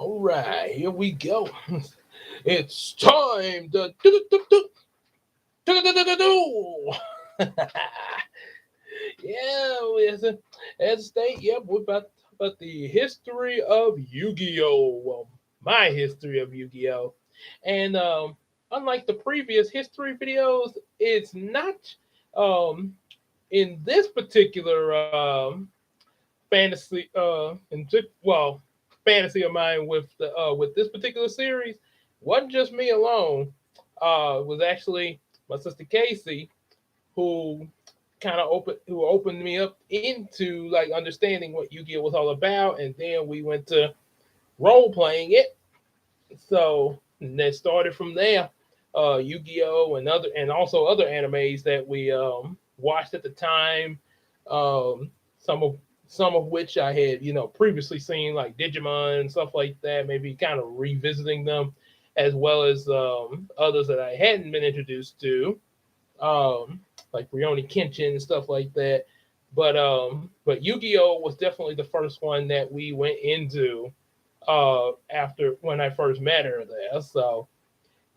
All right, here we go. It's time to do do do do do do do do. Yeah, as a state, yep, we're about the history of Yu-Gi-Oh. Well, my history of Yu-Gi-Oh, and unlike the previous history videos, it's not um in this particular fantasy well fantasy of mine with this particular series wasn't just me alone. It was actually my sister Casey who who opened me up into like understanding what Yu-Gi-Oh was all about, and then we went to role playing it. So and that started from there. Yu-Gi-Oh and also other animes that we watched at the time. Um, some of some of which I had previously seen, like Digimon and stuff like that. Maybe kind of revisiting them, as well as others that I hadn't been introduced to, like Rioni Kenshin and stuff like that. But Yu-Gi-Oh was definitely the first one that we went into after when I first met her there. So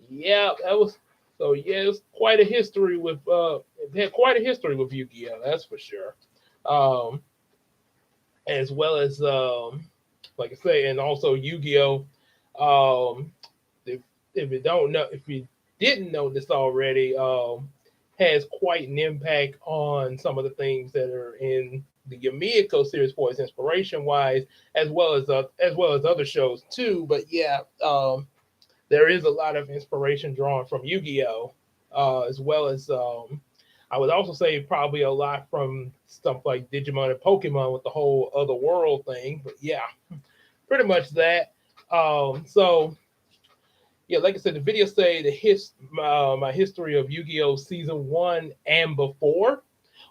yeah, that was it's quite a history with it had quite a history with Yu-Gi-Oh, that's for sure. Um, as well as like I say, and also Yu-Gi-Oh. Um, if if you didn't know this already, has quite an impact on some of the things that are in the Yamiko series for its inspiration wise, as well as other shows too. But yeah, there is a lot of inspiration drawn from Yu-Gi-Oh, as well as I would also say probably a lot from stuff like Digimon and Pokemon with the whole other world thing. But yeah, pretty much that. So yeah, like I said, the video say my history of Yu-Gi-Oh season one and before.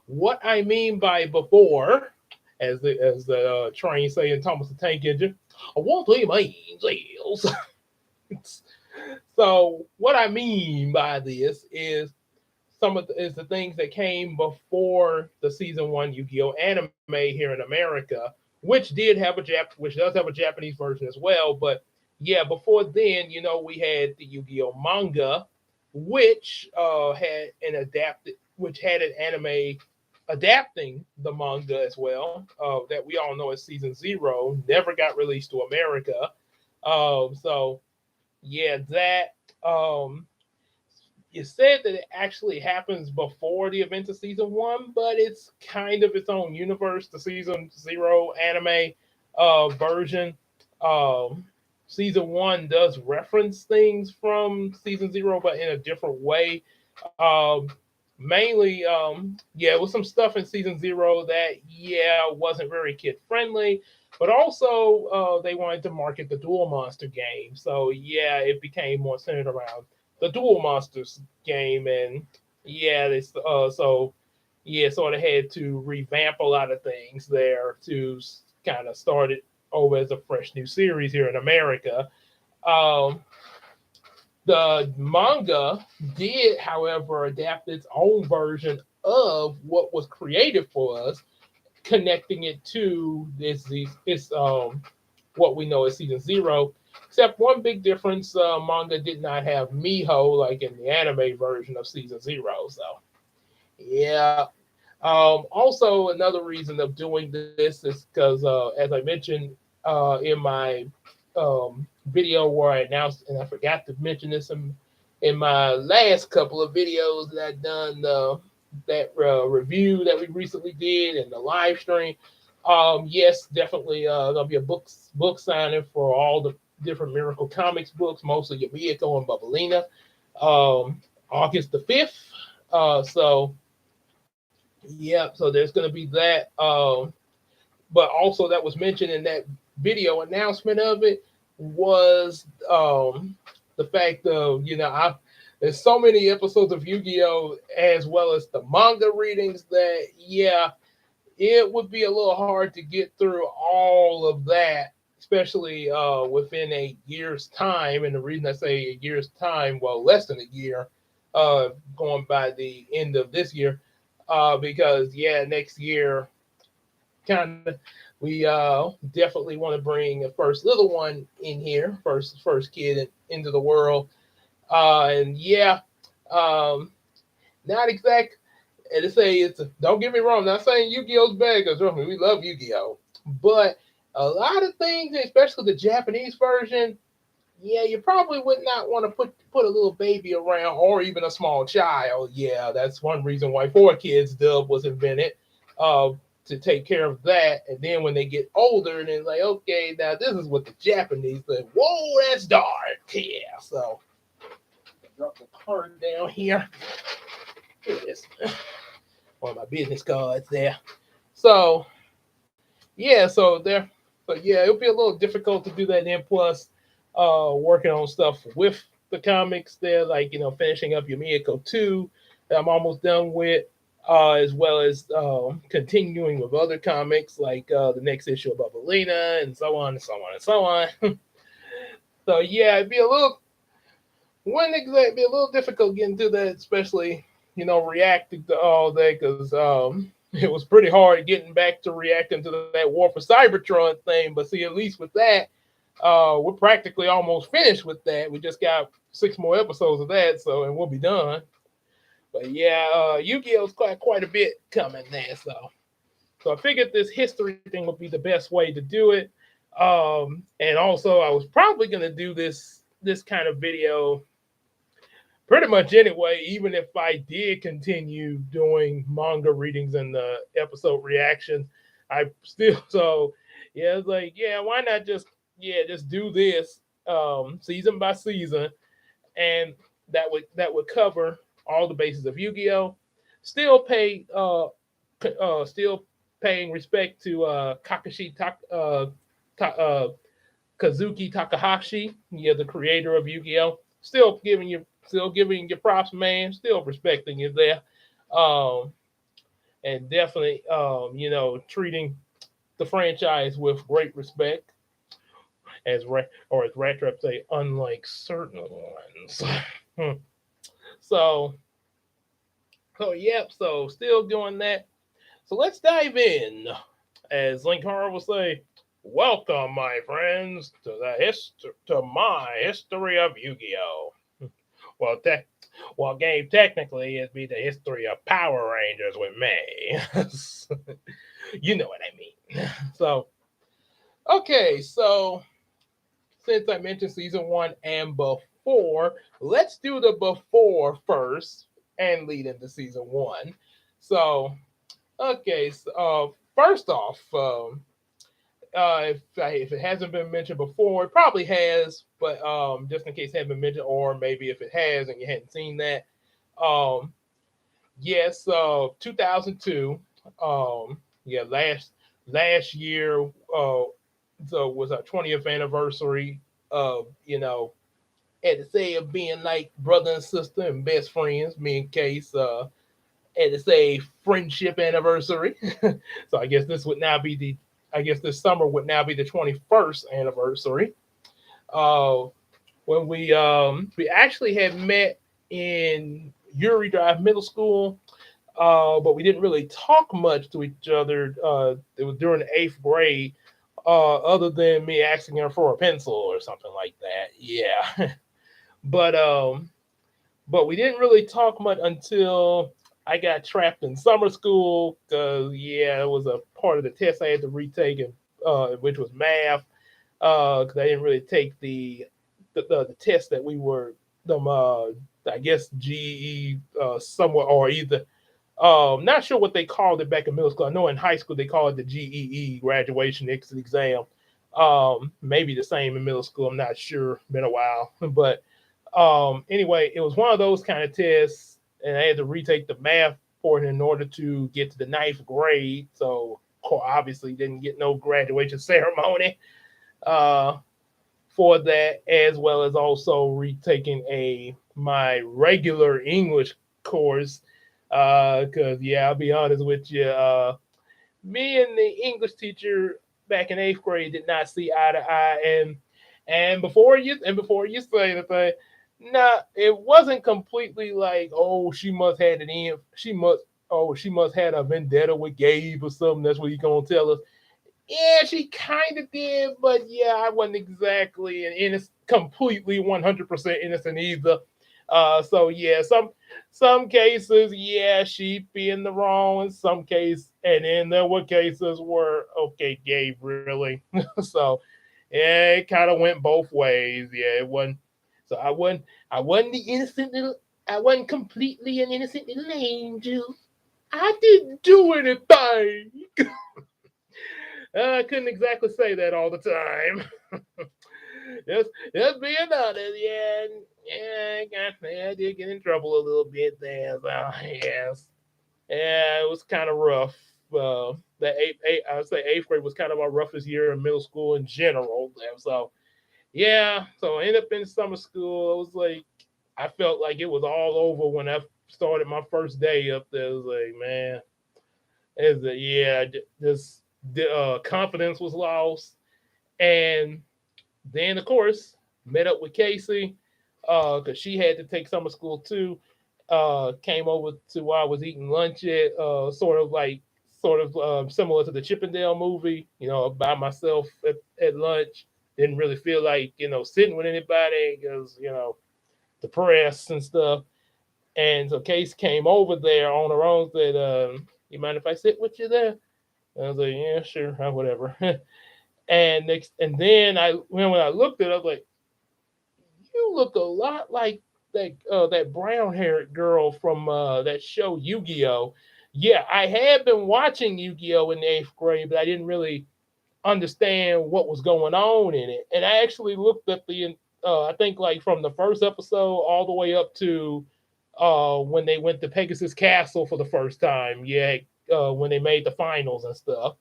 What I mean by before, as the train say in Thomas the Tank Engine, I want to means is. So what I mean by this is is the things that came before the season one Yu-Gi-Oh anime here in America, which does have a Japanese version as well. But yeah, before then, we had the Yu-Gi-Oh manga, which had an anime adapting the manga as well, that we all know as Season Zero, never got released to America. So yeah, that you said that it actually happens before the events of season one, but it's kind of its own universe. The season zero anime version, um, season one does reference things from season zero, but in a different way. Mainly, yeah, with some stuff in season zero that wasn't very kid friendly, but also they wanted to market the Duel Monster game, so yeah, it became more centered around the Duel Monsters game, and yeah, they sort of had to revamp a lot of things there to kind of start it over as a fresh new series here in America. Um, the manga did, however, adapt its own version of what was created for us, connecting it to this what we know as season zero. Except one big difference: manga did not have Miho like in the anime version of season zero. So yeah. Also, another reason of doing this is because, as I mentioned in my video where I announced, and I forgot to mention this in my last couple of videos that I've done, that review that we recently did and the live stream. Yes, definitely gonna be a book signing for all the different Miracle Comics books, mostly Yamiko and Bubblina, August the 5th. So yeah, so there's going to be that. But also that was mentioned in that video announcement of it was the fact of there's so many episodes of Yu-Gi-Oh as well as the manga readings that it would be a little hard to get through all of that, especially within a year's time. And the reason I say a year's time, well, less than a year, going by the end of this year, because next year kind of we definitely want to bring a first little one in here, first kid into the world. And yeah, um, not exact. And to say don't get me wrong, I'm not saying Yu-Gi-Oh's bad because we love Yu-Gi-Oh, but a lot of things, especially the Japanese version, yeah, you probably would not want to put a little baby around or even a small child. Yeah, that's one reason why Four Kids dub was invented, uh, to take care of that. And then when they get older, and it's like, okay, now this is what the Japanese say. Whoa, that's dark. Yeah, so drop the card down here. Here it is. One of my business cards there. So yeah, so yeah, it'll be a little difficult to do that. And plus, working on stuff with the comics there, like finishing up your Miyako 2 that I'm almost done with, as well as continuing with other comics like the next issue of Bubblina and so on and so on and so on. So yeah, it'd be a little wouldn't exactly be a little difficult getting to that, especially reacting to all that because it was pretty hard getting back to reacting to that War for Cybertron thing. But see, at least with that, we're practically almost finished with that. We just got 6 more episodes of that, so and we'll be done. But yeah, Yu-Gi-Oh's quite a bit coming there, so I figured this history thing would be the best way to do it. And also, I was probably gonna do this kind of video pretty much anyway, even if I did continue doing manga readings and the episode reactions, I still so yeah, it's like yeah, why not just do this season by season, and that would cover all the bases of Yu-Gi-Oh. Still pay still paying respect to Ta- uh, Kazuki Takahashi, yeah, the creator of Yu-Gi-Oh. Still giving you props, man. Still respecting you there, um, and definitely treating the franchise with great respect, as Rattrap say, unlike certain ones. so so still doing that. So let's dive in. As Link Horror will say, welcome, my friends, to my history of Yu-Gi-Oh. Well, game technically it'd be the history of Power Rangers with me. You know what I mean. So okay, so since I mentioned season one and before, let's do the before first and lead into season one. So okay, so first off, if it hasn't been mentioned before, it probably has, but just in case it hasn't been mentioned, or maybe if it has and you hadn't seen that, um, yes, 2002, yeah, last year, so was our 20th anniversary of had to say of being like brother and sister and best friends. Me and Case, had to say friendship anniversary. So I guess this summer would now be the 21st anniversary. Uh, when we actually had met in Uri Drive Middle School, but we didn't really talk much to each other. It was during the 8th grade, other than me asking her for a pencil or something like that. Yeah, but we didn't really talk much until I got trapped in summer school because yeah, it was a part of the test I had to retake, and which was math. Because I didn't really take the test that we were I guess GE somewhat or either not sure what they called it back in middle school. I know in high school they call it the GEE graduation exit exam. Maybe the same in middle school. I'm not sure. Been a while, but anyway, it was one of those kind of tests, and I had to retake the math portion in order to get to the 9th grade. So obviously didn't get no graduation ceremony uh, for that, as well as also retaking my regular English course. Because yeah, I'll be honest with you, me and the English teacher back in 8th grade did not see eye to eye, and before you say anything, nah, it wasn't completely like she must had an she must had a vendetta with Gabe or something. That's what you gonna tell us. Yeah, she kind of did, but yeah, I wasn't exactly an innocent, completely 100% innocent either. So yeah, some cases, yeah, she'd be in the wrong. In some case, and then there were cases where okay, Gabe really. So yeah, it kind of went both ways. Yeah, it wasn't. So I wasn't the innocent little. I wasn't completely an innocent little angel. I didn't do anything. I couldn't exactly say that all the time. Just being honest, yeah, yeah, I did get in trouble a little bit there. So, yes, yeah, it was kind of rough. The I would say eighth grade was kind of our roughest year in middle school in general. So yeah, so I ended up in summer school. It was like I felt like it was all over when I started my first day up there. It was like, man, is it? Yeah, just the confidence was lost, and then of course met up with Casey because she had to take summer school too. Came over to where I was eating lunch at, sort of similar to the Chippendale movie. You know, by myself at lunch. Didn't really feel like sitting with anybody because depressed and stuff. And so Case came over there on her own. Said, "You mind if I sit with you there?" And I was like, "Yeah, sure, whatever." And then when I looked at it, I was like, "You look a lot like that brown haired girl from that show Yu-Gi-Oh." Yeah, I had been watching Yu-Gi-Oh in the eighth grade, but I didn't really understand what was going on in it. And I actually looked at I think like from the first episode all the way up to when they went to Pegasus Castle for the first time. Yeah, when they made the finals and stuff.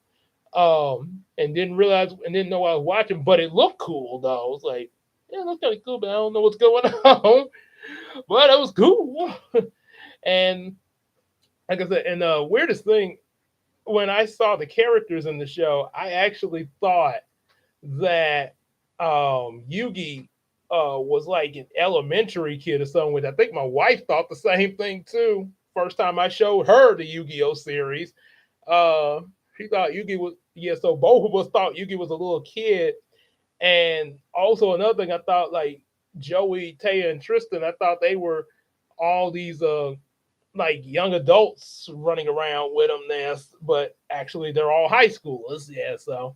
And didn't realize and didn't know I was watching, but it looked cool though. It was like, yeah, it looks kind of cool, but I don't know what's going on. But it was cool. And like I said, and the weirdest thing when I saw the characters in the show, I actually thought that Yugi was like an elementary kid or something. Which I think my wife thought the same thing too. First time I showed her the Yu-Gi-Oh series, uh, she thought Yugi was yeah. So both of us thought Yugi was a little kid, and also another thing I thought like Joey, Taya, and Tristan. I thought they were all these like young adults running around with them there, but actually they're all high schoolers. Yeah, so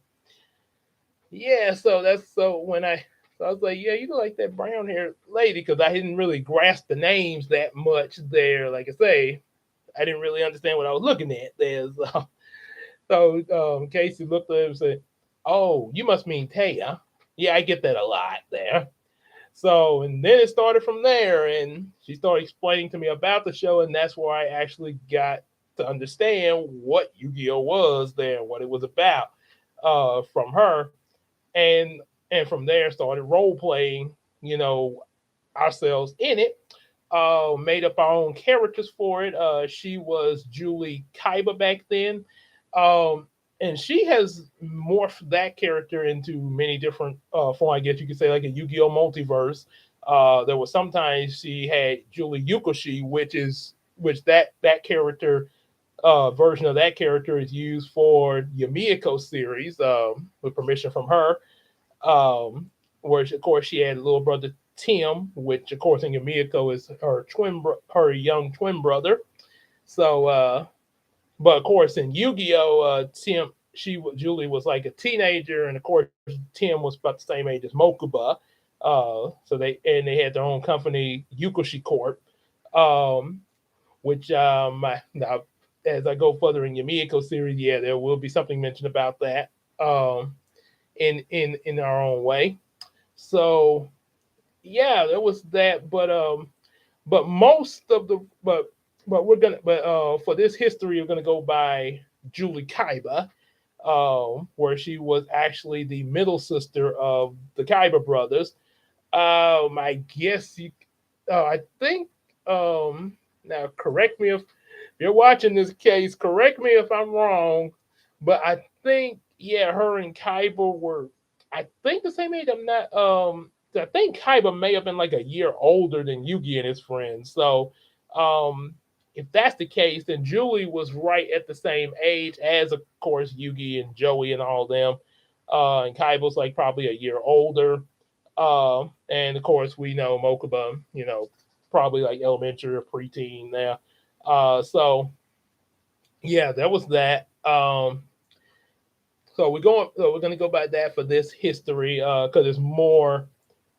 yeah, so that's so when I was like, yeah, you look like that brown haired lady because I didn't really grasp the names that much there. Like I say, I didn't really understand what I was looking at there. So Casey looked at him and said, "Oh, you must mean Taya." Yeah, I get that a lot there. So and then it started from there, and she started explaining to me about the show, and that's where I actually got to understand what Yu-Gi-Oh was there, what it was about from her and from there started role playing, you know, ourselves in it. Made up our own characters for it. She was Julie Kaiba back then, um, and she has morphed that character into many different forms. I guess you could say like a Yu-Gi-Oh multiverse. There was sometimes she had Julie Yukoshi, which that character version of that character is used for Yamiko series with permission from her um, where of course she had a little brother Tim, which of course in Yamiko is her young twin brother. So, but of course in Yu-Gi-Oh, Tim Julie was like a teenager, and of course Tim was about the same age as Mokuba. So they had their own company, Yukoshi Corp, um, which now as I go further in Yamiko series, yeah, there will be something mentioned about that in our own way. So yeah, there was that, but most of the but we're gonna but for this history we're gonna go by Julie Kaiba, where she was actually the middle sister of the Kaiba brothers. I guess I think now correct me if you're watching this case. Correct me if I'm wrong, but I think yeah, her and Kaiba were I think the same age. I'm not. I think Kaiba may have been like a year older than Yugi and his friends. So, um, if that's the case, then Julie was right at the same age as, of course, Yugi and Joey and all them. And Kaiba's like probably a year older. And of course, we know Mokuba, probably like elementary or preteen now. So yeah, that was that. So we're gonna go by that for this history because there's more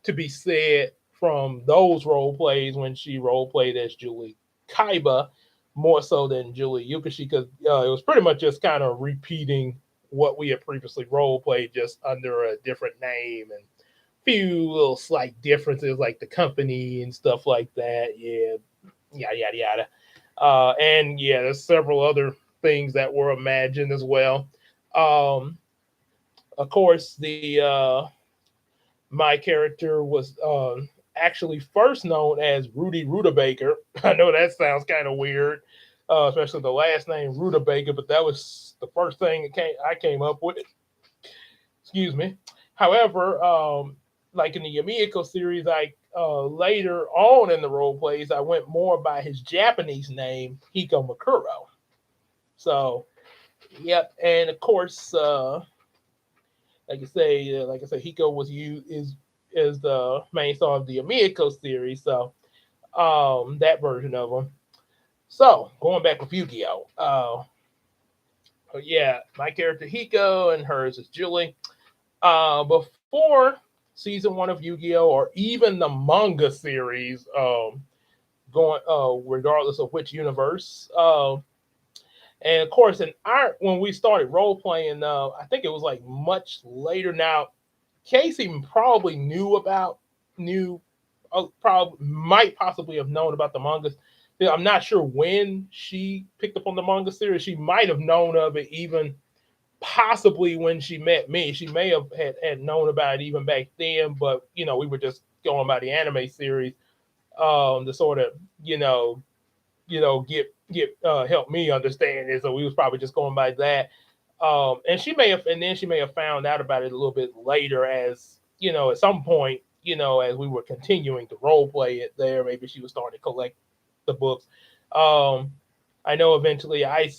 to be said from those role plays when she role played as Julie Kaiba, more so than Julie Yukashi, because it was pretty much just kind of repeating what we had previously role played, just under a different name and few little slight differences like the company and stuff like that. Yeah, yada yada yada. And yeah, there's several other things that were imagined as well. Um, of course, the my character was actually first known as Rudy Rutabaker. I know that sounds kind of weird, especially the last name Rutabaker, but that was the first thing I came up with. Excuse me. However, like in the Yamiko series, I later on in the role plays, I went more by his Japanese name, Hiko Makuro. So, yep, and of course, like I say, Hiko was you is the main star of the Yamiko series. So, that version of him. So, going back with Yu-Gi-Oh. Yeah, my character Hiko and hers is Julie. Before season one of Yu-Gi-Oh, or even the manga series, going regardless of which universe. And of course, in our when we started role playing, I think it was like much later. Now, Casey probably knew, probably might possibly have known about the mangas. Yeah, I'm not sure when she picked up on the manga series. She might have known of it even possibly when she met me. She may have had known about it even back then, but we were just going by the anime series to sort of help me understand it. So we was probably just going by that. And then she may have found out about it a little bit later, as at some point, as we were continuing to role play it there. Maybe she was starting to collect the books. Um, I know eventually at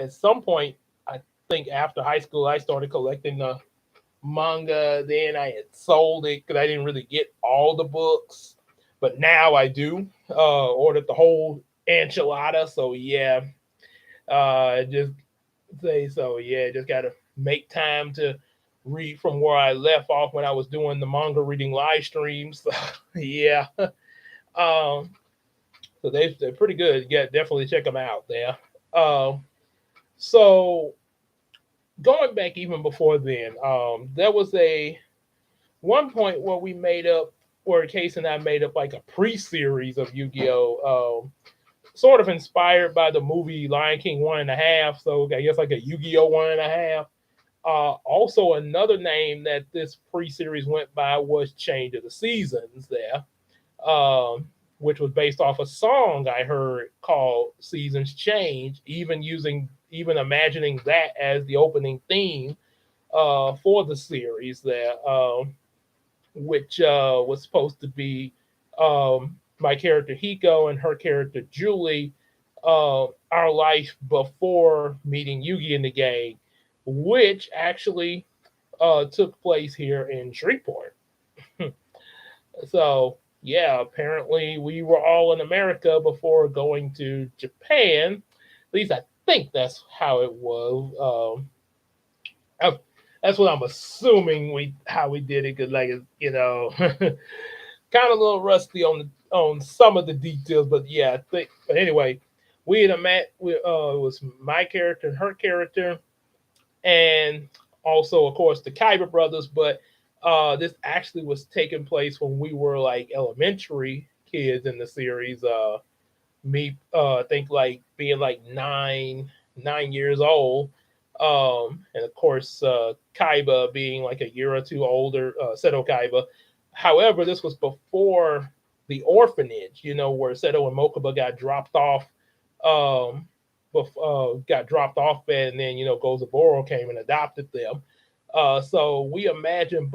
some point, I think after high school, I started collecting the manga. Then I had sold it because I didn't really get all the books, but now I do. Ordered the whole enchilada. So yeah, just say so. Yeah, just gotta make time to read from where I left off when I was doing the manga reading live streams. So, yeah, so they're pretty good. Yeah, definitely check them out there. Um, so going back even before then, there was a one point where where Case and I made up like a pre-series of Yu-Gi-Oh. Sort of inspired by the movie Lion King 1.5. So I guess like a Yu-Gi-Oh 1.5. Also, another name that this pre-series went by was Change of the Seasons there, which was based off a song I heard called Seasons Change, even imagining that as the opening theme for the series there, which was supposed to be my character Hiko and her character Julie, our life before meeting Yugi and the gang, which actually took place here in Shreveport. So yeah, apparently we were all in America before going to Japan. At least I think that's how it was. That's what I'm assuming we how we did it. Cause like kind of a little rusty on some of the details, but yeah, I think. But anyway, we had met. It was my character and her character, and also of course the Kyber brothers. But this actually was taking place when we were like elementary kids in the series. Me I think like being like 9 years old, and of course Kaiba being like a year or two older, Seto Kaiba. However, this was before the orphanage, where Seto and Mokuba got dropped off, um got dropped off, and then Gozaboro came and adopted them. So we imagine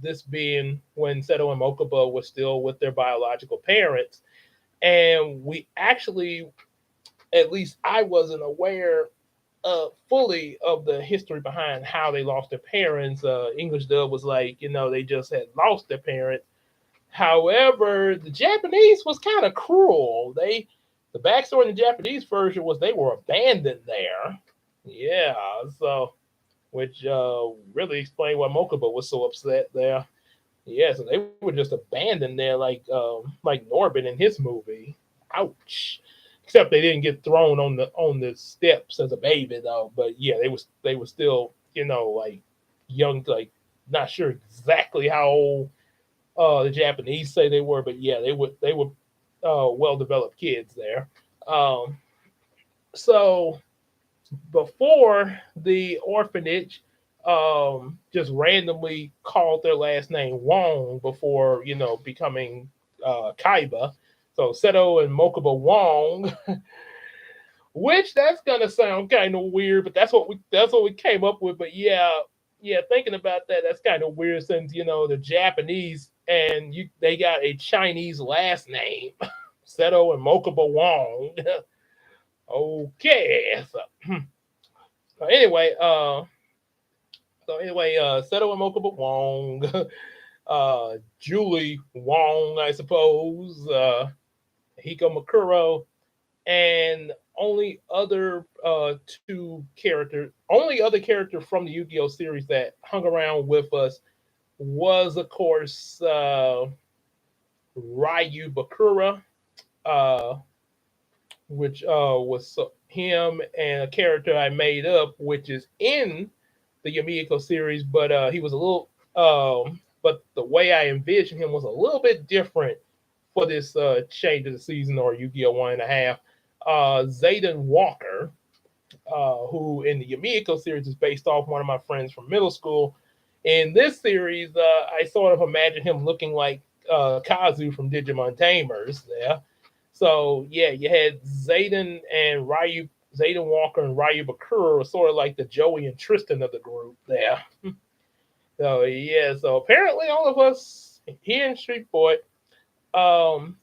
this being when Seto and Mokuba were still with their biological parents, And we actually, at least I wasn't aware fully of the history behind how they lost their parents. English dub was like, they just had lost their parents. However, the Japanese was kind of cruel. The backstory in the Japanese version was they were abandoned there. Yeah, so which really explained why Mokuba was so upset there. Yeah, so they were just abandoned there, like Norbit in his movie. Ouch. Except they didn't get thrown on the steps as a baby though. But yeah, they were still like young, like not sure exactly how old the Japanese say they were, but yeah, they were well developed kids there. Um, so before the orphanage just randomly called their last name Wong before becoming Kaiba. So Seto and Mokuba Wong, which that's gonna sound kind of weird, but that's what we came up with. But yeah, yeah, thinking about that, that's kind of weird since the Japanese and they got a Chinese last name, Seto and Mokuba Wong. Okay, so anyway, Seto and Mokuba Wong, Julie Wong, I suppose, Hiko Makuro, and only other character from the Yu-Gi-Oh series that hung around with us was, of course, Ryu Bakura, uh, which was him and a character I made up, which is in the Yumiko series, but he was a little, but the way I envisioned him was a little bit different for this change of the season or Yu-Gi-Oh 1.5. Zayden Walker, who in the Yumiko series is based off one of my friends from middle school. In this series, I sort of imagine him looking like Kazu from Digimon Tamers there. So yeah, you had Zayden Walker and Ryu Bakura were sort of like the Joey and Tristan of the group there. So yeah, so apparently all of us here in Streetport, um,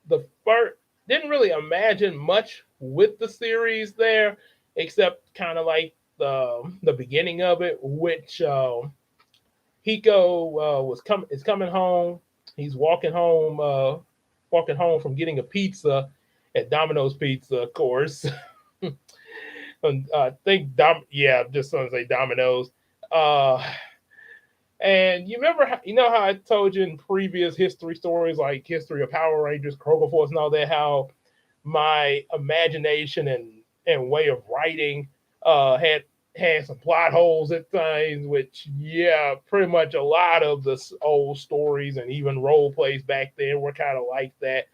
the first didn't really imagine much with the series there, except kind of like the beginning of it, which Hiko is coming home. He's walking home from getting a pizza at Domino's Pizza, of course. And I think yeah, I'm just gonna say Domino's. Uh, and you remember how I told you in previous history stories like History of Power Rangers, Kroger Force, and all that, how my imagination and way of writing had some plot holes at times, which yeah, pretty much a lot of the old stories and even role plays back then were kind of like that.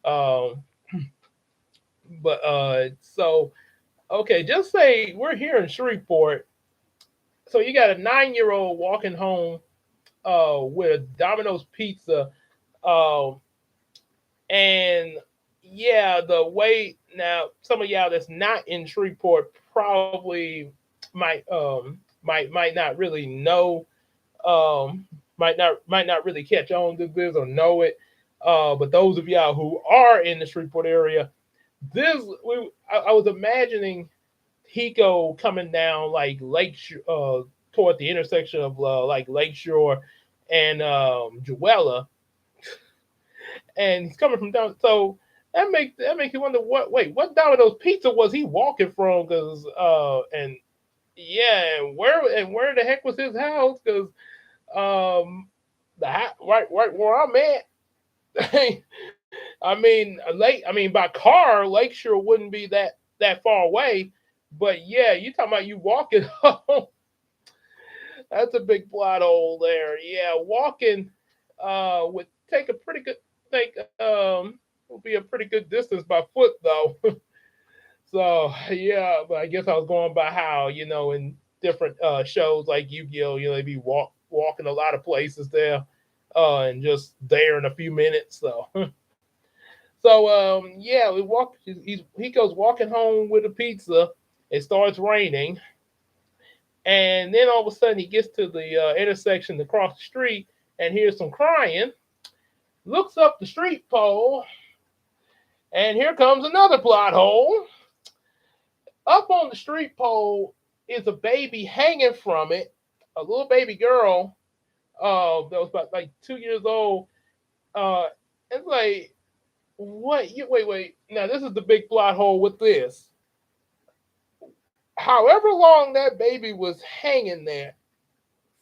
Um, but so okay, just say we're here in Shreveport. So you got a 9-year-old walking home with a Domino's pizza, um, and yeah, the way now some of y'all that's not in Shreveport probably might not really know, um, might not really catch on to this or know it. But those of y'all who are in the Shreveport area, I was imagining Hiko coming down like toward the intersection of like Lakeshore and Jewella, and he's coming from down. So that makes you wonder what Domino's Pizza was he walking from? Because and yeah, and where the heck was his house? Because right where I'm at. I mean, by car, Lakeshore wouldn't be that far away. But yeah, you talking about you walking home? That's a big plot hole there. Yeah, walking would take a pretty good think would be a pretty good distance by foot though. So yeah, but I guess I was going by how in different shows like Yu-Gi-Oh, they be walking a lot of places there, and just there in a few minutes. So so yeah, he goes walking home with a pizza. It starts raining, and then all of a sudden he gets to the intersection across the street and hears some crying. Looks up the street pole, And here comes another plot hole. Up on the street pole is a baby hanging from it, a little baby girl that was about like 2 years old. Uh, it's like, what? You wait. Now this is the big plot hole with this. However long that baby was hanging there,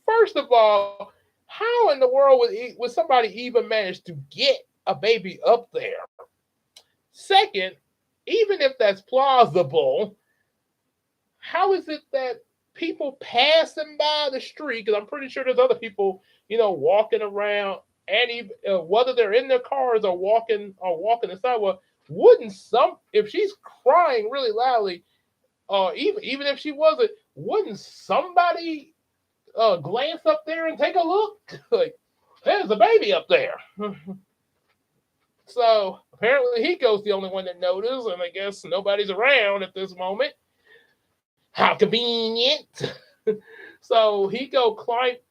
first of all, how in the world would somebody even manage to get a baby up there? Second, even if that's plausible, how is it that people passing by the street? Because I'm pretty sure there's other people, walking around, and even, whether they're in their cars or walking the sidewalk, wouldn't some if she's crying really loudly, or even if she wasn't, wouldn't somebody glance up there and take a look? Like, there's a baby up there. So apparently Hiko's the only one that noticed, and I guess nobody's around at this moment. How convenient. So Hiko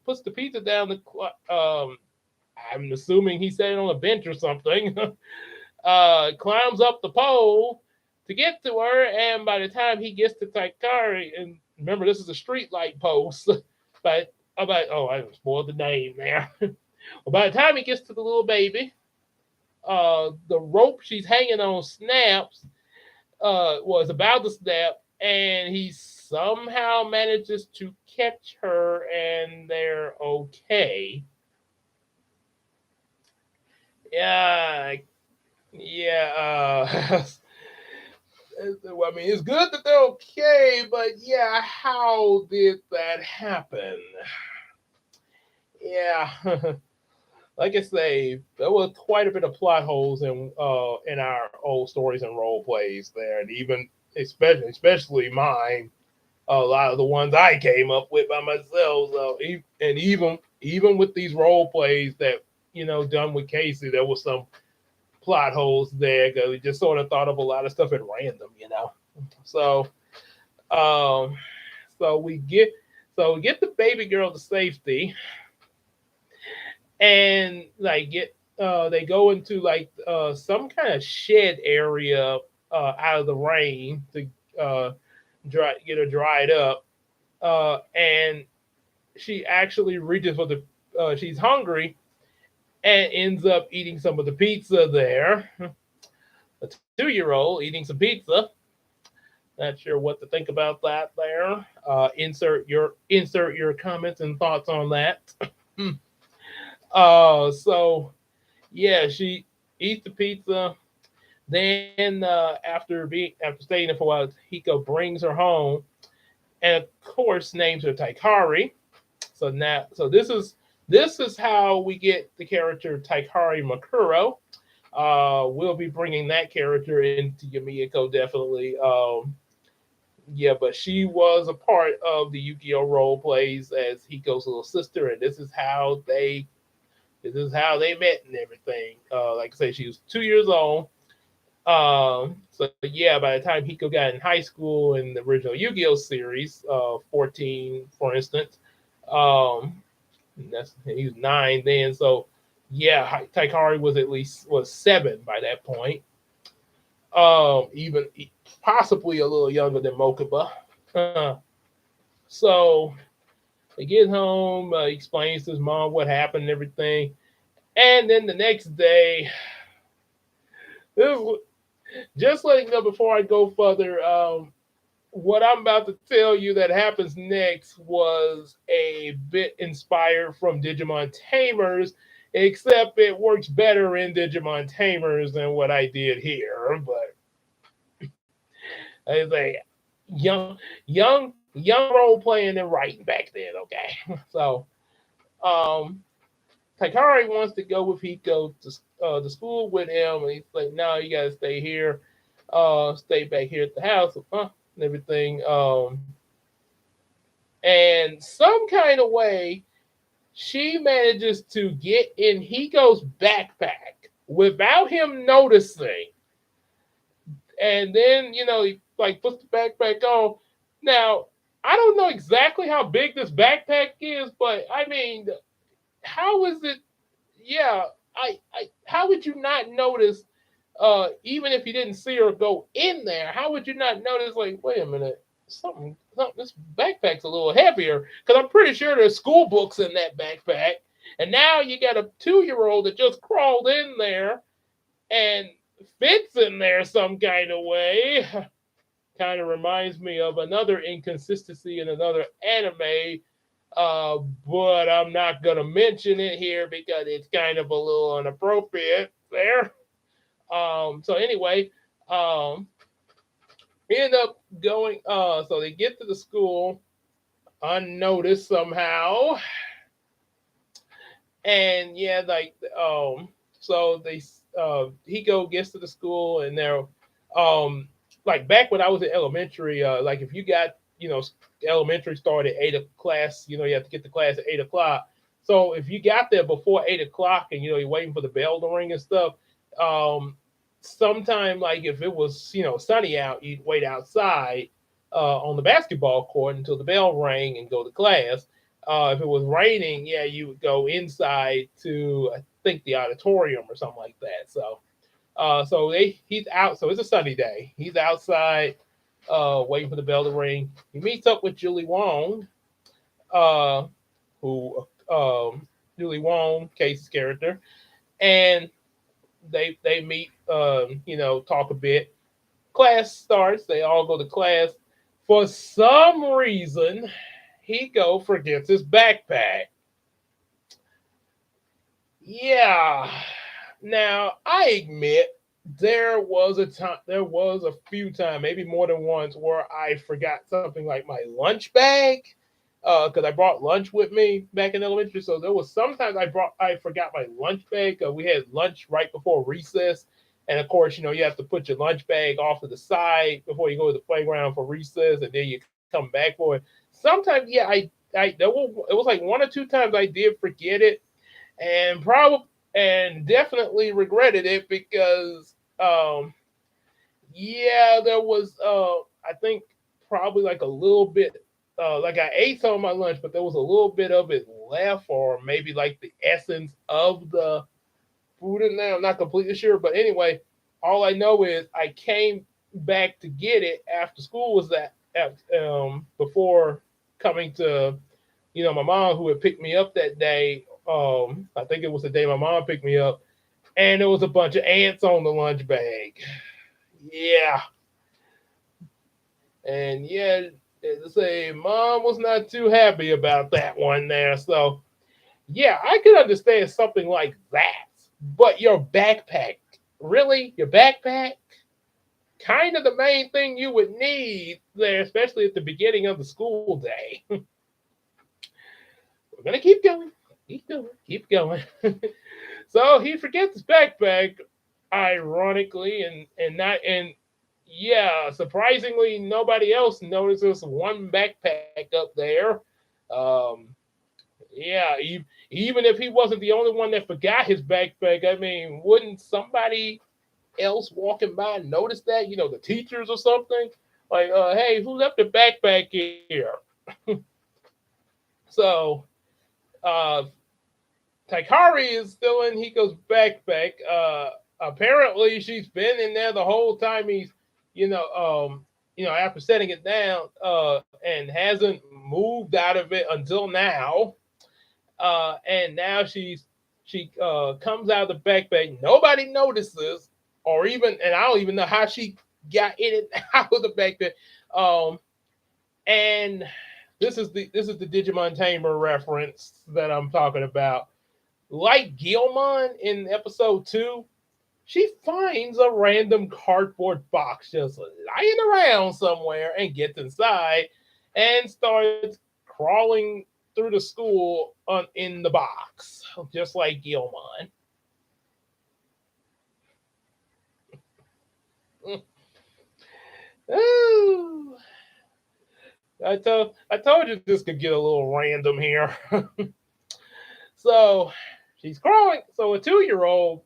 puts the pizza down I'm assuming he sat on a bench or something. Climbs up the pole to get to her, and by the time he gets to Taikari, and remember this is a street light post, but I spoiled the name there. Well, by the time he gets to the little baby, the rope she's hanging on snaps, was about to snap, and he somehow manages to catch her, and they're okay. Yeah, yeah. I mean, it's good that they're okay, but yeah, how did that happen? Yeah, like I say, there was quite a bit of plot holes in our old stories and role plays there, and even especially mine, a lot of the ones I came up with by myself. So, and even with these role plays that done with Casey, there was some plot holes there because we just sort of thought of a lot of stuff at random. So, um, so we get the baby girl to safety, and like they go into like some kind of shed area out of the rain to uh, get her dried up, and she actually reaches for the she's hungry and ends up eating some of the pizza there. A 2-year old eating some pizza. Not sure what to think about that there. Insert your comments and thoughts on that. So yeah, she eats the pizza. Then after staying there for a while, Hiko brings her home, and of course names her Taikari. So this is how we get the character Taikari Makuro. We'll be bringing that character into Yamiyako definitely. Yeah, but she was a part of the Yukio role plays as Hiko's little sister, and this is how they met and everything. Like I say, she was 2 years old. So yeah, by the time Hiko got in high school in the original Yu-Gi-Oh series, 14, for instance, um, he was 9 then. So yeah, Taikari was 7 by that point. Even possibly a little younger than Mokuba. So he gets home, explains to his mom what happened and everything, and then the next day, this, just letting you know before I go further, what I'm about to tell you that happens next was a bit inspired from Digimon Tamers, except it works better in Digimon Tamers than what I did here. But it's a young role playing and writing back then. Okay, so um, Takari wants to go with Hiko to school with him, and he's like, "No, you gotta stay here, stay back here at the house, and everything." And some kind of way, she manages to get in Hiko's backpack without him noticing, and then he like puts the backpack on. Now I don't know exactly how big this backpack is, but I mean, how is it? Yeah, I how would you not notice even if you didn't see her go in there, how would you not notice? Like, wait a minute, something. This backpack's a little heavier because I'm pretty sure there's school books in that backpack. And now you got a 2 year old that just crawled in there and fits in there some kind of way. Kind of reminds me of another inconsistency in another anime, uh, but I'm not gonna mention it here because it's kind of a little inappropriate there. So anyway, um, we end up going. So they get to the school unnoticed somehow, and yeah, so they Hiko gets to the school, and they're um, like back when I was in elementary, like if you got elementary started 8 o'clock, you have to get to class at 8 o'clock. So if you got there before 8 o'clock, and you're waiting for the bell to ring and stuff, um, sometime like if it was sunny out, you'd wait outside on the basketball court until the bell rang and go to class. If it was raining, yeah, you would go inside to I think the auditorium or something like that. So he's out. So it's a sunny day. He's outside, waiting for the bell to ring. He meets up with Julie Wong, uh, who Julie Wong, Casey's character, and they meet. Talk a bit. Class starts. They all go to class. For some reason, Hiko forgets his backpack. Yeah. Now I admit there was a few times, maybe more than once, where I forgot something like my lunch bag. Because I brought lunch with me back in elementary, so there was sometimes I forgot my lunch bag. We had lunch right before recess, and of course, you have to put your lunch bag off to the side before you go to the playground for recess, and then you come back for it. Sometimes, yeah, it was like 1 or 2 times I did forget it, and probably and definitely regretted it because yeah, there was I think probably like a little bit like I ate some of my lunch, but there was a little bit of it left, or maybe like the essence of the food in there. I'm not completely sure, but anyway, all I know is I came back to get it after school was before coming to my mom who had picked me up that day. I think it was the day my mom picked me up, and there was a bunch of ants on the lunch bag. Yeah, and yeah, to say mom was not too happy about that one there. So yeah, I could understand something like that, but your backpack, really, your backpack, kind of the main thing you would need there, especially at the beginning of the school day. We're gonna keep going, keep going, keep going. So he forgets his backpack, ironically, and not and yeah, surprisingly, nobody else notices one backpack up there. Um, yeah, even if he wasn't the only one that forgot his backpack, I mean, wouldn't somebody else walking by notice that? The teachers or something. Like, hey, who left a backpack here? So, uh, Taikari is still in Hiko's backpack. Apparently, she's been in there the whole time he's, you know, after setting it down, and hasn't moved out of it until now. And now she comes out of the backpack. Nobody notices, or even, and I don't even know how she got in and out of the backpack. Um, and this is the Digimon Tamer reference that I'm talking about. Like Gilmon in episode 2, she finds a random cardboard box just lying around somewhere and gets inside and starts crawling through the school in the box, just like Gilmon. Ooh, I told you this could get a little random here. So she's crawling. So a 2 year old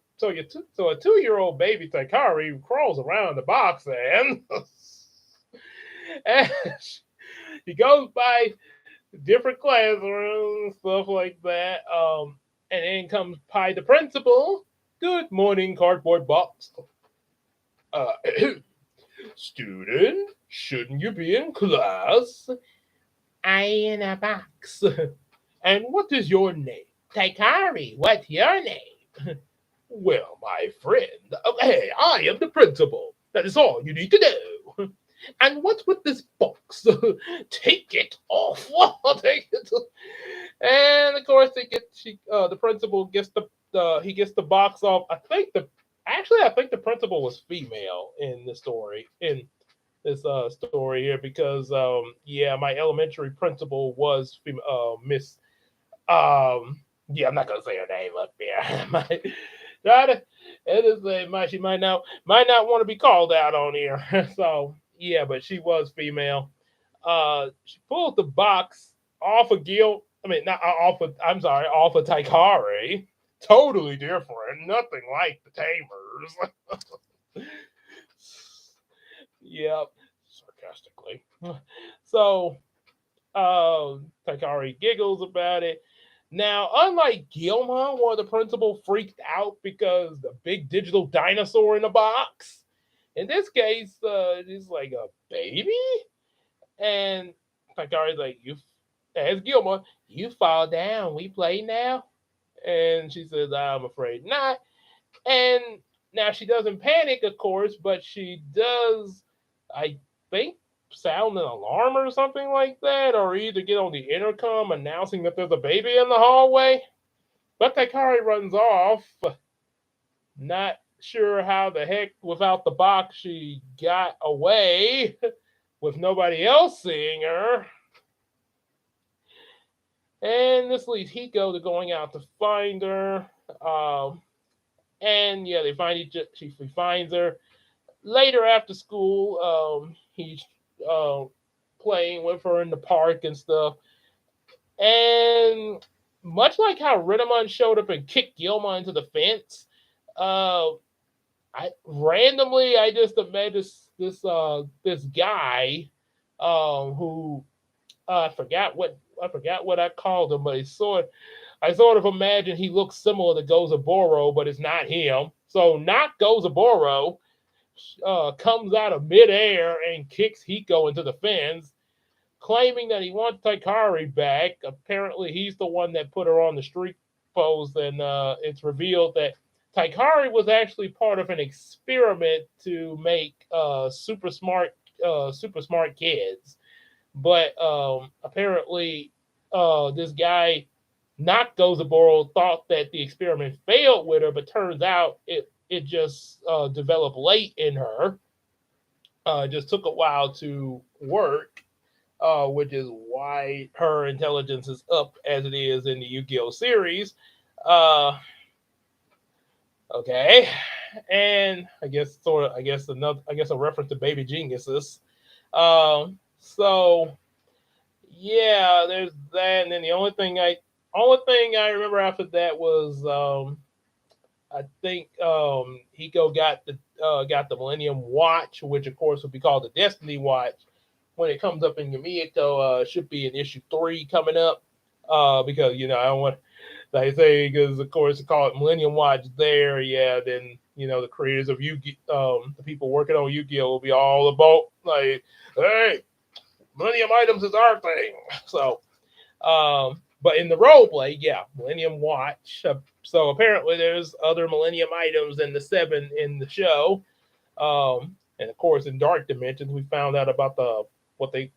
baby Takari crawls around the box and she goes by different classrooms, stuff like that. And then comes Pi the principal. Good morning, cardboard box. Uh, Student, shouldn't you be in class? I in a box. And what is your name? Taikari, what's your name? Well, my friend, hey, I am the principal. That is all you need to know. And what's with this box? Take it off. Take it. And of course, the principal gets he gets the box off. I think the principal was female in the story this story here because yeah, my elementary principal was Miss yeah, I'm not gonna say her name up here. Try to it is she might not want to be called out on here. So yeah, but she was female. She pulled the box off of Gil. I mean, not off of. I'm sorry, off of Taikari. Totally different. Nothing like the Tamers. Yep, sarcastically. So Takari giggles about it. Now, unlike Gilma, where the principal freaked out because the big digital dinosaur in the box, in this case, he's like a baby, and Takari's like, "You," as Gilma, "You fall down. We play now," and she says, "I'm afraid not." And now she doesn't panic, of course, but she does, I think, sound an alarm or something like that, or either get on the intercom announcing that there's a baby in the hallway. But Takari runs off, not sure how the heck, without the box, she got away with nobody else seeing her. And this leads Hiko to going out to find her. And yeah, she finds her later after school. He's uh, playing with her in the park and stuff. And much like how Rinamon showed up and kicked Gilma into the fence, uh, I just imagine this guy who I forgot what I called him, but I sort of imagine he looks similar to Gozaboro, but it's not him. So not Gozaboro comes out of midair and kicks Hiko into the fence, claiming that he wants Taikari back. Apparently, he's the one that put her on the street post, and it's revealed that Taikari was actually part of an experiment to make super smart kids. But apparently, this guy not Gozaboro thought that the experiment failed with her, but turns out it just developed late in her. It just took a while to work, which is why her intelligence is up as it is in the Yu-Gi-Oh series. Uh, okay, and I guess a reference to Baby Geniuses. So yeah, there's that, and then the only thing I remember after that was I think Hiko got the Millennium Watch, which of course would be called the Destiny Watch. When it comes up in Yumiko, should be in issue 3 coming up. Because I don't want, like I say, because of course to call it Millennium Watch there, yeah, then the creators of the people working on Yu-Gi-Oh will be all about like, hey, Millennium items is our thing. So but in the role play, yeah, Millennium Watch. So apparently, there's other Millennium items than the 7 in the show. And of course, in Dark Dimensions, we found out about what they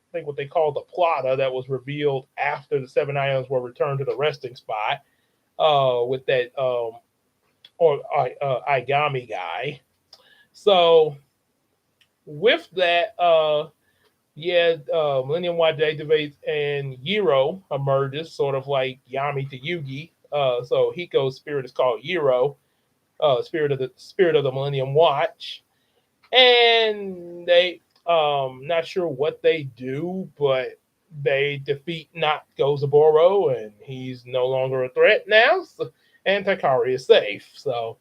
call the plotter that was revealed after the 7 items were returned to the resting spot. With that or Igami guy. So with that, yeah, Millennium Watch activates and Yiro emerges, sort of like Yami to Yugi. So Hiko's spirit is called Yiro, spirit of the Millennium Watch, and they not sure what they do, but they defeat Not Gozaboro, and he's no longer a threat now. So, and Takari is safe. So,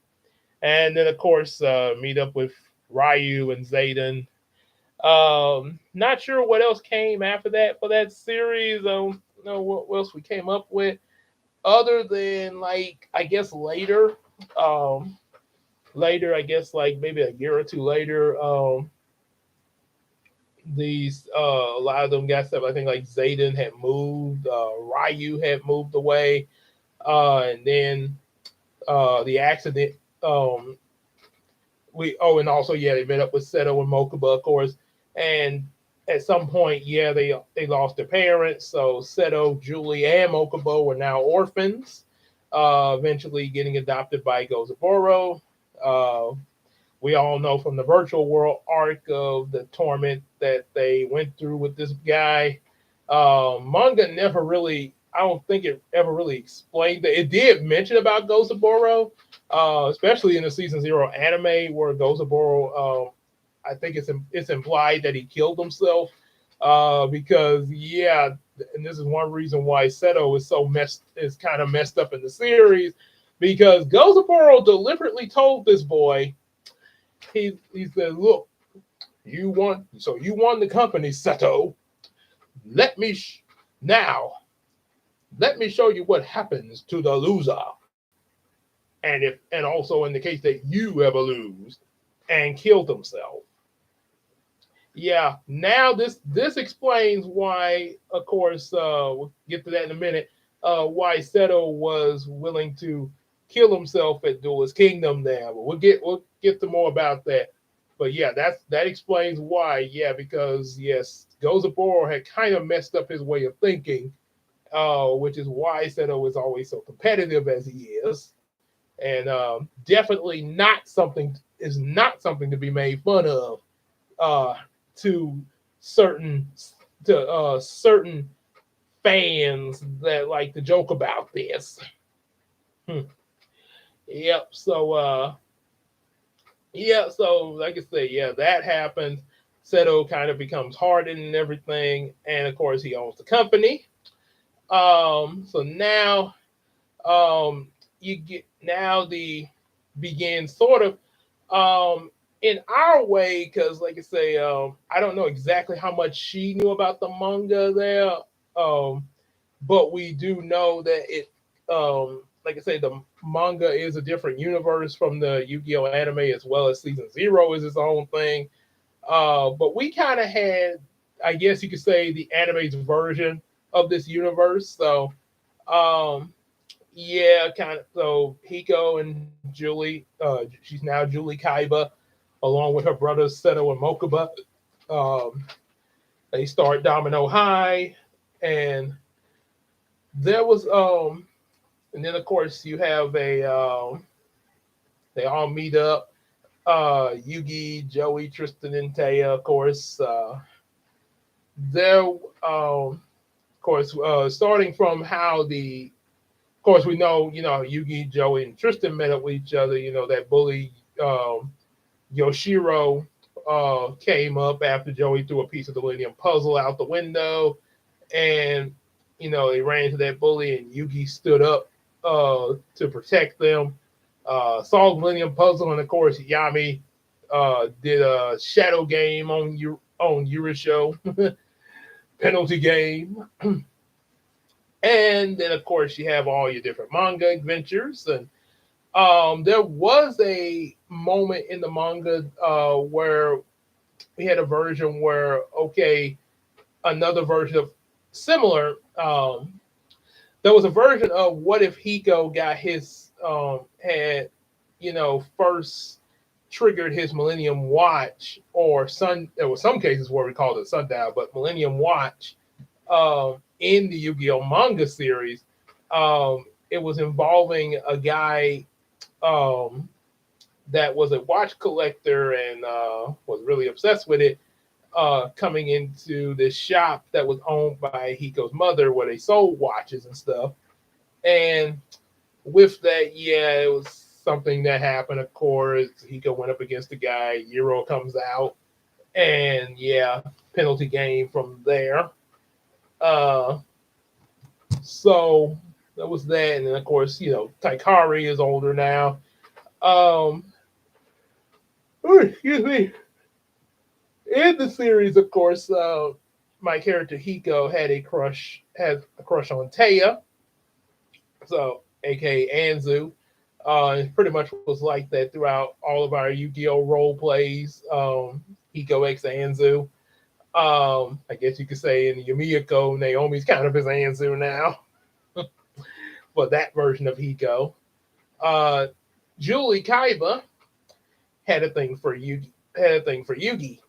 and then of course meet up with Ryu and Zayden. Not sure what else came after that for that series. What else we came up with other than like I guess later. Um, later, I guess like maybe a year or two later, these a lot of them got stuff. I think like Zayden had moved, Ryu had moved away, and then the accident. We and also yeah, they met up with Seto and Mokuba, of course, and at some point, yeah, they lost their parents, so Seto, Julie, and Mokuba were now orphans. Eventually, getting adopted by Gozaburo. Uh, we all know from the virtual world arc of the torment that they went through with this guy. Manga never really, I don't think it ever really explained that. It did mention about Gozaburo, especially in the season zero anime where Gozaburo, I think it's implied that he killed himself because yeah, and this is one reason why Seto is kind of messed up in the series because Gozaburo deliberately told this boy he said, "Look, you won the company, Seto. Let me now let me show you what happens to the loser, and also in the case that you ever lose," and killed himself. Yeah, now this explains why, of course, we'll get to that in a minute. Why Seto was willing to kill himself at Duelist Kingdom. Now, but we'll get to more about that. But yeah, that explains why. Yeah, because yes, Gozaburo had kind of messed up his way of thinking, which is why Seto is always so competitive as he is, and definitely not something to be made fun of uh, to certain certain fans that like to joke about this. Hmm. Yep. So like I say, yeah, that happens. Seto kind of becomes hardened and everything, and of course he owns the company. So now you get now the begin sort of in our way because like I say I don't know exactly how much she knew about the manga there, um but we do know that it like I say the manga is a different universe from the Yu-Gi-Oh anime as well as season zero is its own thing, but we kind of had, I guess you could say, the anime's version of this universe. So um yeah, kind of. So Hiko and Julie, she's now Julie Kaiba, along with her brothers Seto and Mokuba. Um, they start Domino High, and there was and then of course you have a they all meet up. Yugi, Joey, Tristan, and Taya, of course. There, of course, starting from how of course, we know, Yugi, Joey, and Tristan met up with each other. That bully Yoshiro came up after Joey threw a piece of the Millennium Puzzle out the window, and they ran into that bully, and Yugi stood up to protect them. Solved Millennium Puzzle, and of course, Yami did a shadow game on Yurisho penalty game. And then, of course, you have all your different manga adventures. And there was a moment in the manga where we had a version where, okay, another version of similar. There was a version of what if Hiko got his, had, first triggered his Millennium Watch or Sun. There were some cases where we called it Sundial, but Millennium Watch in the Yu-Gi-Oh manga series. It was involving a guy um, that was a watch collector and was really obsessed with it. Coming into this shop that was owned by Hiko's mother, where they sold watches and stuff. And with that, yeah, it was something that happened. Of course, Hiko went up against the guy. Euro comes out, and yeah, penalty game from there. Uh, So that was that, and then of course, Taikari is older now. Um, excuse me. In the series, of course, my character Hiko had a crush on Taya, so aka Anzu. It pretty much was like that throughout all of our Yu-Gi-Oh role plays. Hiko X Anzu. I guess you could say in Yumiko, Naomi's kind of his Anzu now for that version of Hiko. Uh, Julie Kaiba had a thing for Yugi. Had a thing for Yugi.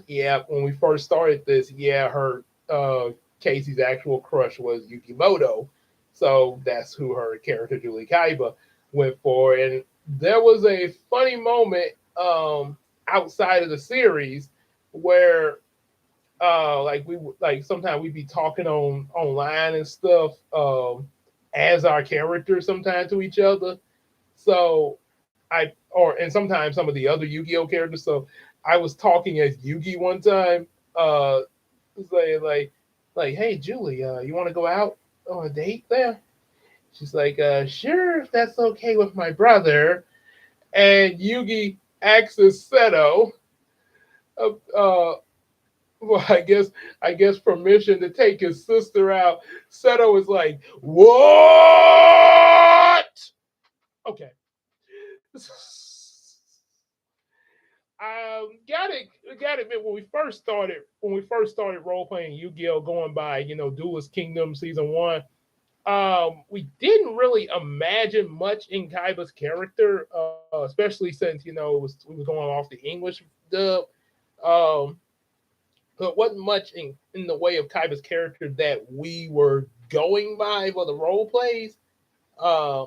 Yeah, when we first started this, yeah, her Casey's actual crush was Yukimoto, so that's who her character Julie Kaiba went for. And there was a funny moment outside of the series where like sometimes we'd be talking online and stuff as our characters sometimes to each other. So and sometimes some of the other Yu-Gi-Oh characters. So I was talking as Yugi one time, uh, saying like, hey Julie, you want to go out on a date there? She's like, sure, if that's okay with my brother. And Yugi asks Seto, uh, uh, well, I guess permission to take his sister out. Seto is like, what? Okay. Gotta admit when we first started role playing Yu-Gi-Oh, going by Duelist Kingdom season one, we didn't really imagine much in Kaiba's character, especially since we was going off the English dub. Um, but wasn't much in the way of Kaiba's character that we were going by for the role plays. Uh,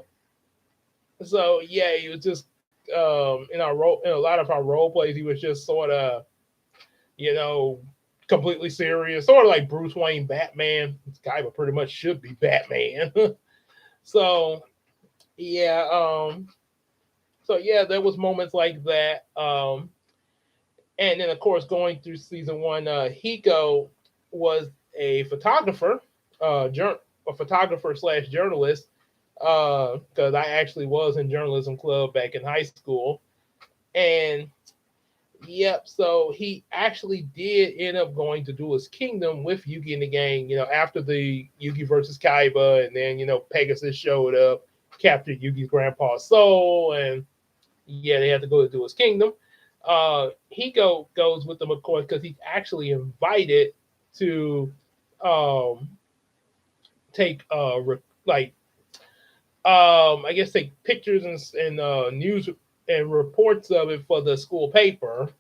so yeah, he was just in a lot of our role plays, he was just sort of you know completely serious, sort of like Bruce Wayne Batman. This guy but pretty much should be Batman. so yeah, there was moments like that. And then of course going through season one, Hiko was a photographer, a photographer slash journalist, because I actually was in journalism club back in high school. And yep, so he actually did end up going to Duelist Kingdom with Yugi in the gang, after the Yugi versus Kaiba, and then, Pegasus showed up, captured Yugi's grandpa's soul, and yeah, they had to go to Duelist Kingdom. Goes with them, of course, because he's actually invited to um, take, like, I guess take pictures and news and reports of it for the school paper.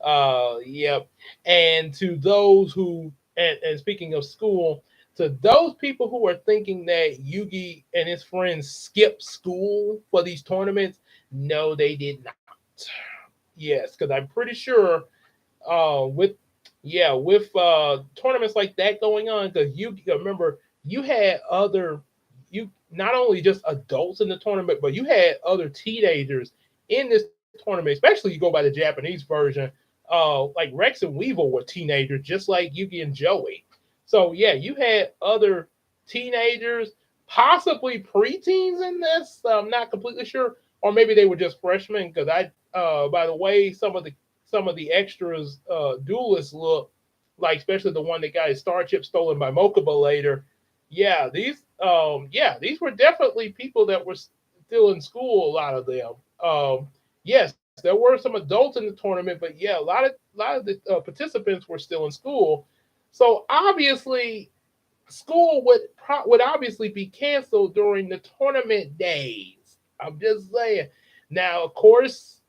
Yep. And to those who, and speaking of school, to those people who are thinking that Yugi and his friends skipped school for these tournaments, no, they did not. Yes, because I'm pretty sure with tournaments like that going on, because you remember you had other you not only just adults in the tournament, but you had other teenagers in this tournament. Especially you go by the Japanese version. Like Rex and Weevil were teenagers, just like Yugi and Joey. So yeah, you had other teenagers, possibly preteens in this. I'm not completely sure, or maybe they were just freshmen. Because by the way, some of the extras duelists look like, especially the one that got his star chip stolen by Mokuba later. These were definitely people that were still in school. A lot of them. Yes, there were some adults in the tournament, but yeah, a lot of the participants were still in school. So obviously, school would obviously be canceled during the tournament days. I'm just saying. Now, of course,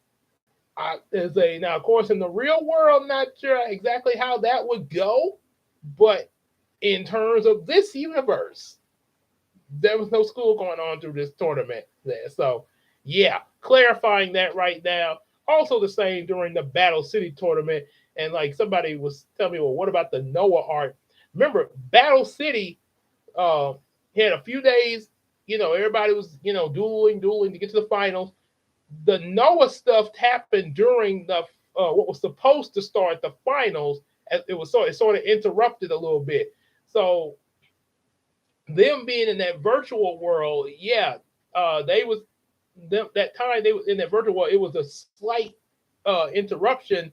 now of course in the real world, not sure exactly how that would go, but in terms of this universe, there was no school going on through this tournament there. So yeah, clarifying that right now. Also the same during the Battle City tournament. And like somebody was telling me, well, what about the Noah art? Remember, Battle City uh, had a few days. Everybody was dueling to get to the finals. The Noah stuff happened during the what was supposed to start the finals. It sort of interrupted a little bit. So them being in that virtual world, yeah, they was that time they was in that virtual world. It was a slight interruption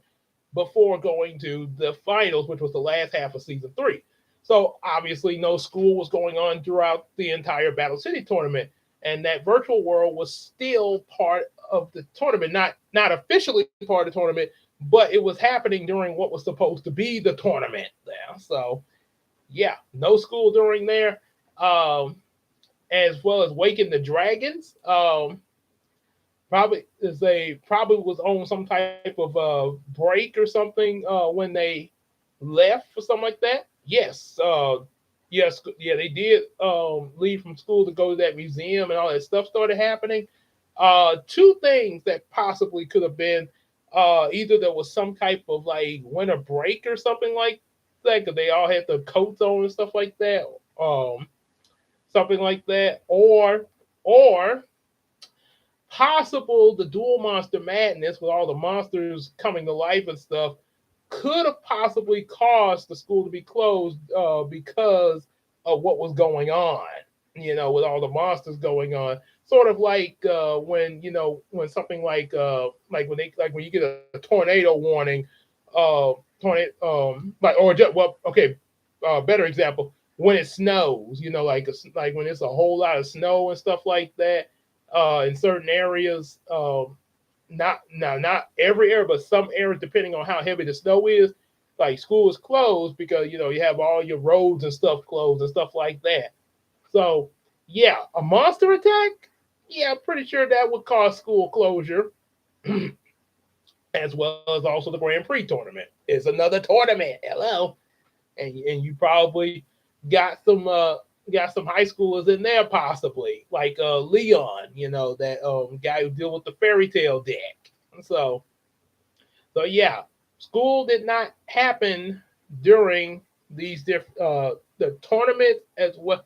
before going to the finals, which was the last half of season three. So obviously, no school was going on throughout the entire Battle City tournament. and that virtual world was still part of the tournament, not officially part of the tournament, but it was happening during what was supposed to be the tournament there. So yeah, no school during there, um, as well as Waking the Dragons. Probably was on some type of break or something when they left or something like that. Yes, they did leave from school to go to that museum, and all that stuff started happening. Two things that possibly could have been either there was some type of like winter break or something like that, because they all had the coats on and stuff like that, something like that, or possible the dual monster madness with all the monsters coming to life and stuff could have possibly caused the school to be closed because of what was going on, with all the monsters going on. Sort of like when when something like when you get a tornado warning, tornado better example, when it snows, like when it's a whole lot of snow and stuff like that in certain areas. Not every area, but some areas, depending on how heavy the snow is, like school is closed because you have all your roads and stuff closed and stuff like that. So yeah, a monster attack. Yeah, I'm pretty sure that would cause school closure, as well as also the Grand Prix tournament. It's another tournament. Hello, and you probably got some uh got some high schoolers in there possibly, like Leon, that guy who deal with the fairy tale deck. So yeah, school did not happen during these different the tournament, as well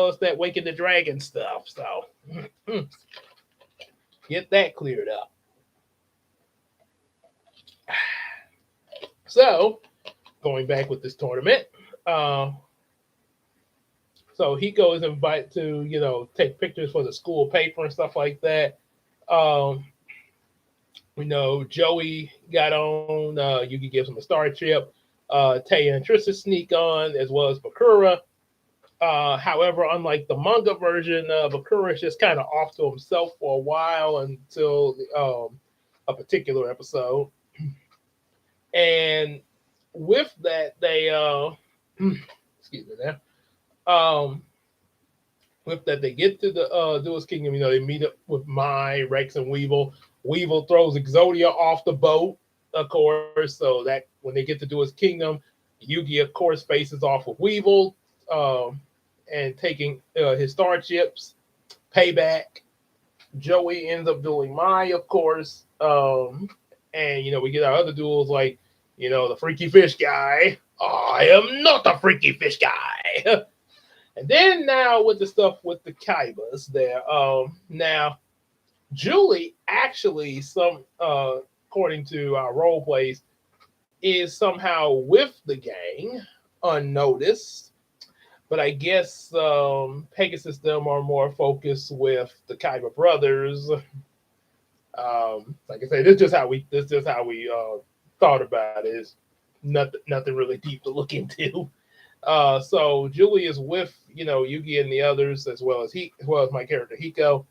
as that Waking the Dragon stuff. So get that cleared up. So going back with this tournament, uh, so Hiko is invited to take pictures for the school paper and stuff like that. Um, we know Joey got on. Yugi gives him a star chip. Taya and Trista sneak on, as well as Bakura. However, unlike the manga version, Bakura is just kind of off to himself for a while until a particular episode. And with that, they excuse me there. Um, with that, they get to the Duelist Kingdom. They meet up with Mai, Rex, and Weevil. Weevil throws Exodia off the boat, of course. So that when they get to Duelist Kingdom, Yugi, of course, faces off with Weevil, um, and taking his star chips. Payback. Joey ends up dueling Mai, of course. And we get our other duels like the Freaky Fish guy. I am not a Freaky Fish guy. And then now with the stuff with the Kaibas there. Now Julie actually according to our role plays is somehow with the gang unnoticed. But I guess Pegasus them are more focused with the Kaiba brothers. Like I say, this is just how we thought about it. It's nothing really deep to look into. So Julie is with Yugi and the others, as well as my character Hiko.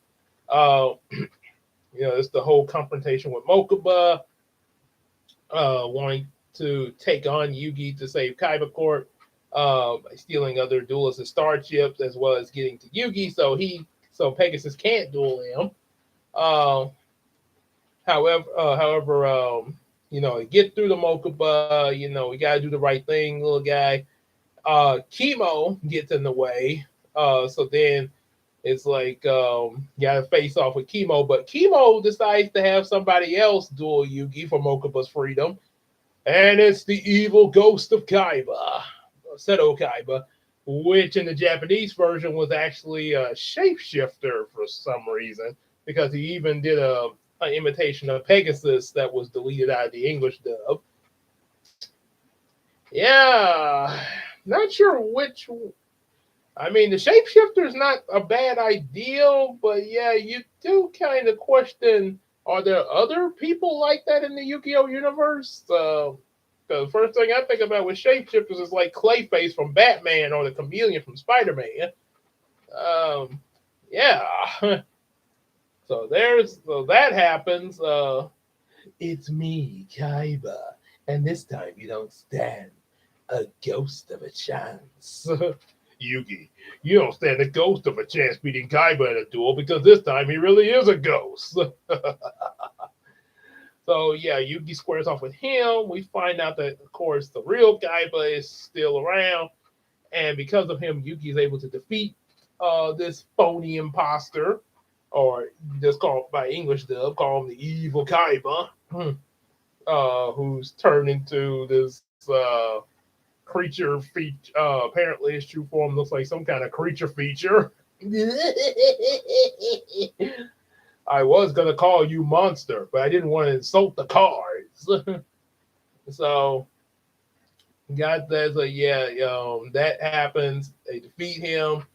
Uh, it's the whole confrontation with Mokuba, wanting to take on Yugi to save Kaiba Corp, by stealing other duelists' star chips, as well as getting to Yugi, so Pegasus can't duel him. Uh, however, get through the Mokuba. We gotta do the right thing, little guy. Chemo gets in the way. So then it's like you gotta face off with Chemo, but Chemo decides to have somebody else duel Yugi for Mokuba's freedom, and it's the evil ghost of Kaiba, Seto Kaiba, which in the Japanese version was actually a shapeshifter for some reason, because he even did an imitation of Pegasus that was deleted out of the English dub. Yeah, not sure which. I mean, the shapeshifter is not a bad idea, but yeah, you do kind of question: are there other people like that in the Yu-Gi-Oh universe? The first thing I think about with shapeshifters is like Clayface from Batman or the Chameleon from Spider-Man. Um, Yeah. So that happens. It's me, Kaiba, and this time you don't stand a ghost of a chance. Yugi, you don't stand a ghost of a chance beating Kaiba in a duel because this time he really is a ghost. So yeah, Yugi squares off with him. We find out that of course the real Kaiba is still around, and because of him, Yugi is able to defeat this phony imposter, or just call by English dub, call him the evil Kaiba, who's turned into this creature feature. Apparently, his true form looks like some kind of creature feature. I was gonna call you monster, but I didn't want to insult the cards. So got that. So yeah, that happens. They defeat him.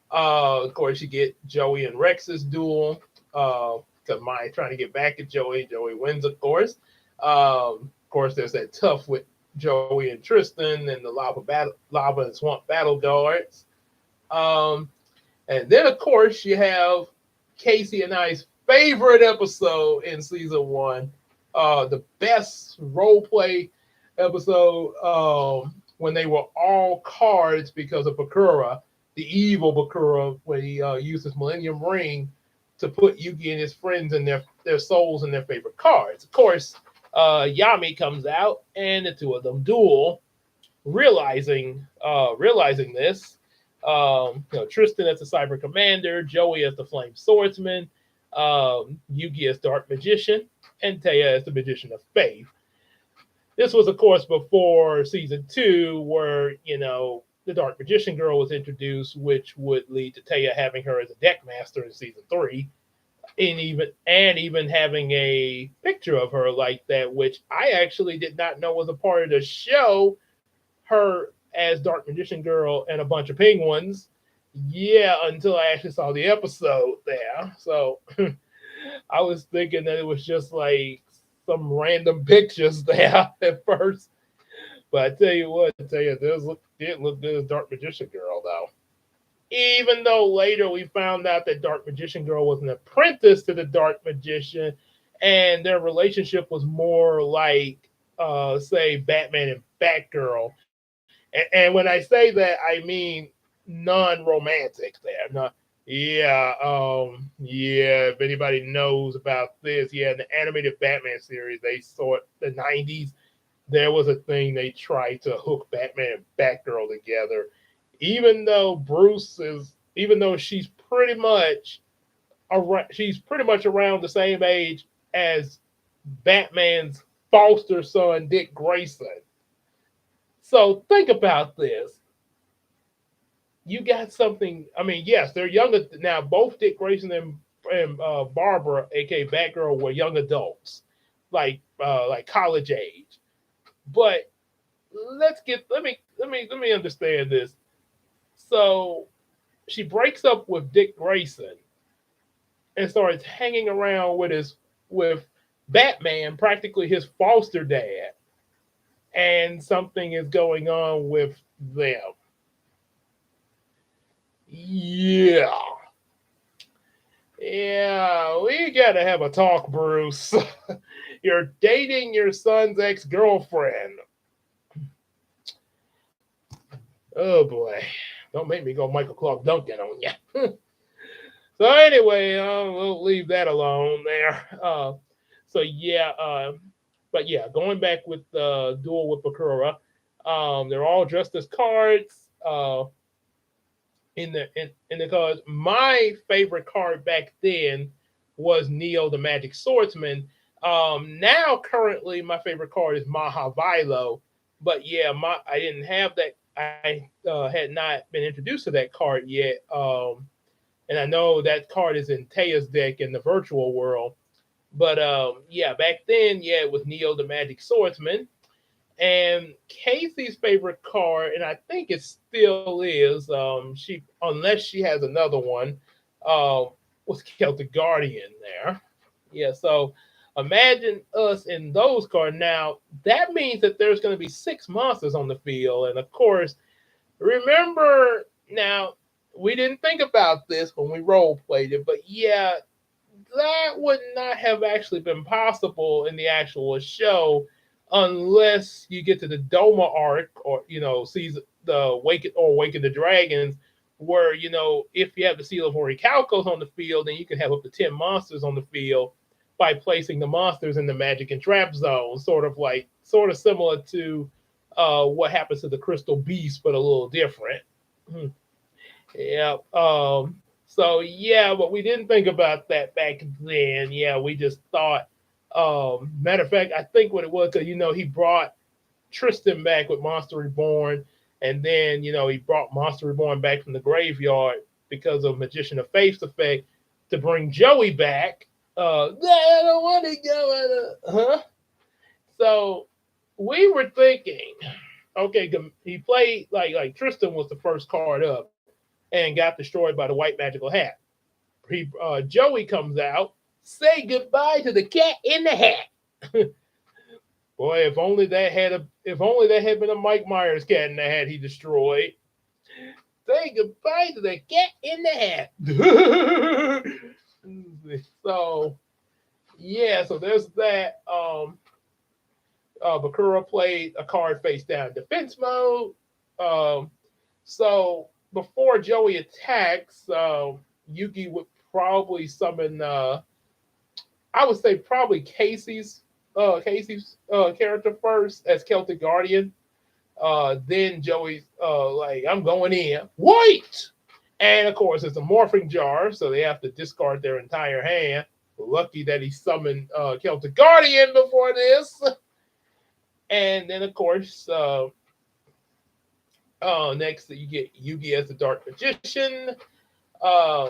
Of course, you get Joey and Rex's duel. Because Maya trying to get back at Joey. Joey wins, of course. Of course, there's that tough with Joey and Tristan and the lava and swamp battle guards. Um, and then, of course, you have Casey and I's favorite episode in season one, the best role play episode when they were all cards because of Bakura, the evil Bakura, when he used his Millennium Ring to put Yugi and his friends and their souls in their favorite cards. Of course, Yami comes out and the two of them duel, realizing this. Tristan as the cyber commander, Joey as the flame swordsman, Yugi as dark magician, and Taya as the magician of faith. This was, of course, before season two, where the dark magician girl was introduced, which would lead to Taya having her as a deck master in season three, and even having a picture of her like that, which I actually did not know was a part of the show. Her as Dark Magician Girl and a bunch of penguins. Yeah, until I actually saw the episode there. So I was thinking that it was just like some random pictures there at first. But I tell you what, did look good as Dark Magician Girl though. Even though later we found out that Dark Magician Girl was an apprentice to the Dark Magician, and their relationship was more like, say, Batman and Batgirl. And when I say that, I mean non-romantic. There, not yeah. If anybody knows about this, yeah, in the animated Batman series, they saw it the '90s. There was a thing they tried to hook Batman and Batgirl together, even though she's pretty much around the same age as Batman's foster son Dick Grayson. So think about this. You got something. I mean, yes, they're younger now. Both Dick Grayson and Barbara, aka Batgirl, were young adults, like college age. But let me understand this. So she breaks up with Dick Grayson and starts hanging around with Batman, practically his foster dad, and something is going on with them. Yeah. Yeah, we gotta have a talk, Bruce. You're dating your son's ex girlfriend. Oh boy. Don't make me go Michael Clark Duncan on you. So anyway, we'll leave that alone there. So yeah, but yeah, going back with the duel with Bakura, they're all dressed as cards. In the cards, my favorite card back then was Neo the Magic Swordsman. Now currently my favorite card is Mahavilo, but yeah, I didn't have that. I had not been introduced to that card yet. And I know that card is in Taya's deck in the virtual world. But yeah, back then, yeah, it was Neo the Magic Swordsman. And Casey's favorite card, and I think it still is, she unless she has another one, uh, was Celtic Guardian there. Yeah, so imagine us in those cards. Now that means that there's going to be six monsters on the field, and of course, remember now we didn't think about this when we role played it, but yeah, that would not have actually been possible in the actual show unless you get to the Doma arc, or season the Waken the Dragons, where if you have the Seal of Orichalcos on the field, then you can have up to 10 monsters on the field by placing the monsters in the magic and trap zone, sort of similar to what happens to the Crystal Beast, but a little different. Hmm. Yeah. So yeah, but we didn't think about that back then. Yeah, we just thought. Matter of fact, I think what it was, because he brought Tristan back with Monster Reborn, and then he brought Monster Reborn back from the graveyard because of Magician of Faith's effect to bring Joey back. I don't want to go. Huh? So we were thinking, okay, he played like Tristan was the first card up and got destroyed by the white magical hat. Joey comes out, say goodbye to the cat in the hat. Boy, if only that had been a Mike Myers cat in the hat he destroyed. Say goodbye to the cat in the hat. So yeah, so there's that. Bakura played a card face down defense mode. Um, so before Joey attacks, Yugi would probably summon. I would say probably Casey's character first as Celtic Guardian. Then Joey's like, I'm going in. Wait! And of course, it's a morphing jar, so they have to discard their entire hand. Lucky that he summoned Celtic Guardian before this. And then, of course, next you get Yugi as the Dark Magician, uh,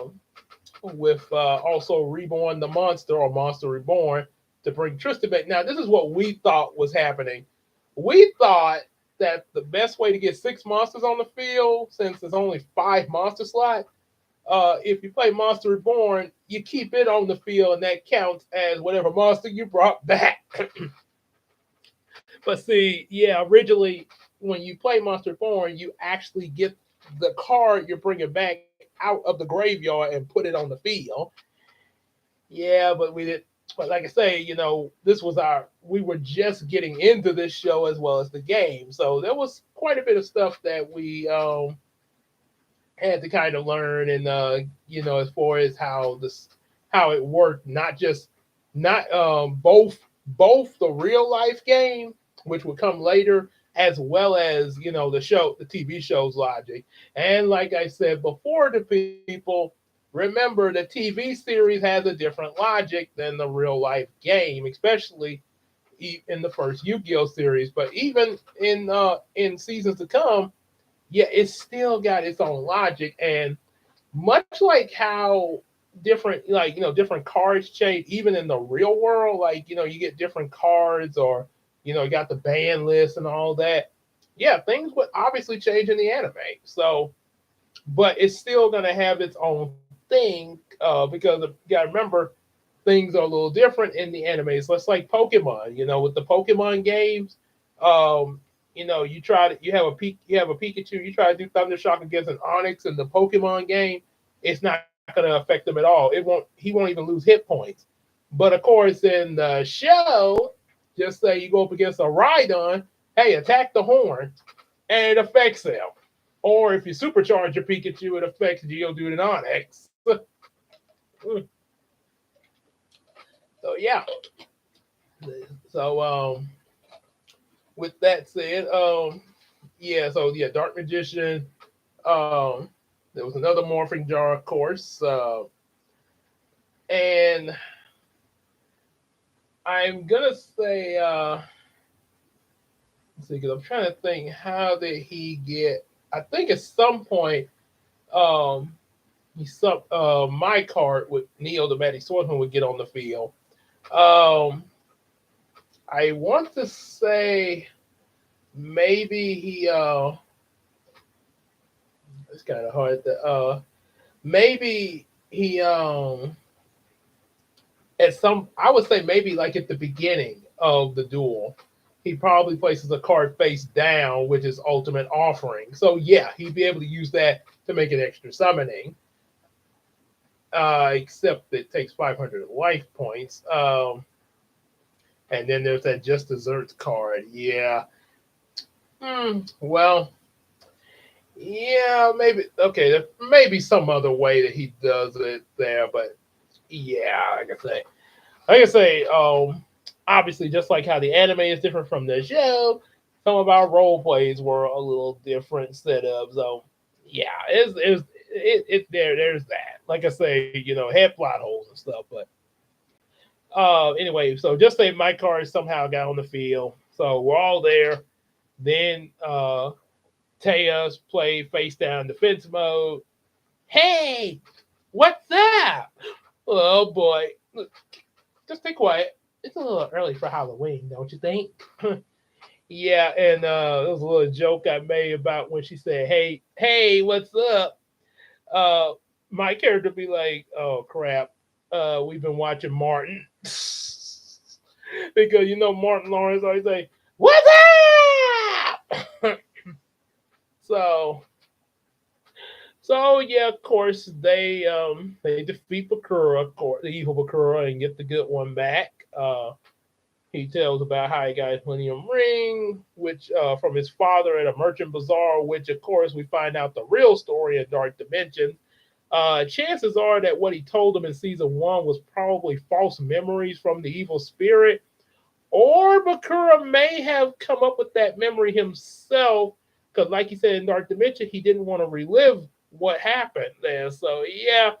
with also Reborn the Monster, or Monster Reborn, to bring Tristan back. Now, this is what we thought was happening. We thought that the best way to get 6 monsters on the field, since there's only 5 monster slots, if you play Monster Reborn, you keep it on the field, and that counts as whatever monster you brought back. But see, yeah, originally when you play Monster Reborn, you actually get the card you're bringing back out of the graveyard and put it on the field. Yeah, but we did. But like I say, this was we were just getting into this show as well as the game, so there was quite a bit of stuff that we had to kind of learn, and as far as how it worked, not both the real life game, which would come later, as well as the TV show's logic. And like I said before to people, remember the TV series has a different logic than the real life game, especially in the first Yu-Gi-Oh series. But even in seasons to come, yeah, it's still got its own logic. And much like how different cards change even in the real world, like you get different cards, or you got the ban list and all that. Yeah, things would obviously change in the anime. So, but it's still going to have its own thing, because you got to remember, things are a little different in the animes. Let's like Pokemon. With the Pokemon games, you have a Pikachu, you try to do Thunder Shock against an Onyx in the Pokemon game, it's not going to affect him at all. He won't even lose hit points. But of course, in the show, just say you go up against a Rhydon, hey, attack the horn, and it affects him. Or if you supercharge your Pikachu, it affects Geodude and Onyx. So yeah. So with that said, Dark Magician. There was another morphing jar, of course, and I'm gonna say, let's see, because I'm trying to think, how did he get? I think at some point, um, my card with Neo the Magic Swordsman would get on the field. Um, I want to say maybe he. It's kind of hard to. Maybe he. I would say maybe like at the beginning of the duel, he probably places a card face down, which is ultimate offering. So yeah, he'd be able to use that to make an extra summoning. Except it takes 500 life points. And then there's that just desserts card. Yeah. Well, yeah, maybe. Okay, there may be some other way that he does it there, but yeah, obviously, just like how the anime is different from the show, some of our role plays were a little different setups. So yeah, there's that. Like I say, had plot holes and stuff, but anyway, so just say my car somehow got on the field, so we're all there. Then Teos played face down defense mode. Hey, what's up? Oh boy, look, just be quiet. It's a little early for Halloween, don't you think? Yeah, and there was a little joke I made about when she said, "Hey, what's up?" Uh, my character be like, "Oh crap, we've been watching Martin," because Martin Lawrence always say, "What's up?" so yeah, of course they defeat Bakura, of course, the evil Bakura, and get the good one back. He tells about how he got his Millennium Ring, which from his father at a merchant bazaar, which of course we find out the real story in Dark Dimension. Chances are that what he told them in season one was probably false memories from the evil spirit, or Bakura may have come up with that memory himself, because, like he said in Dark Dimension, he didn't want to relive what happened there. So, yeah,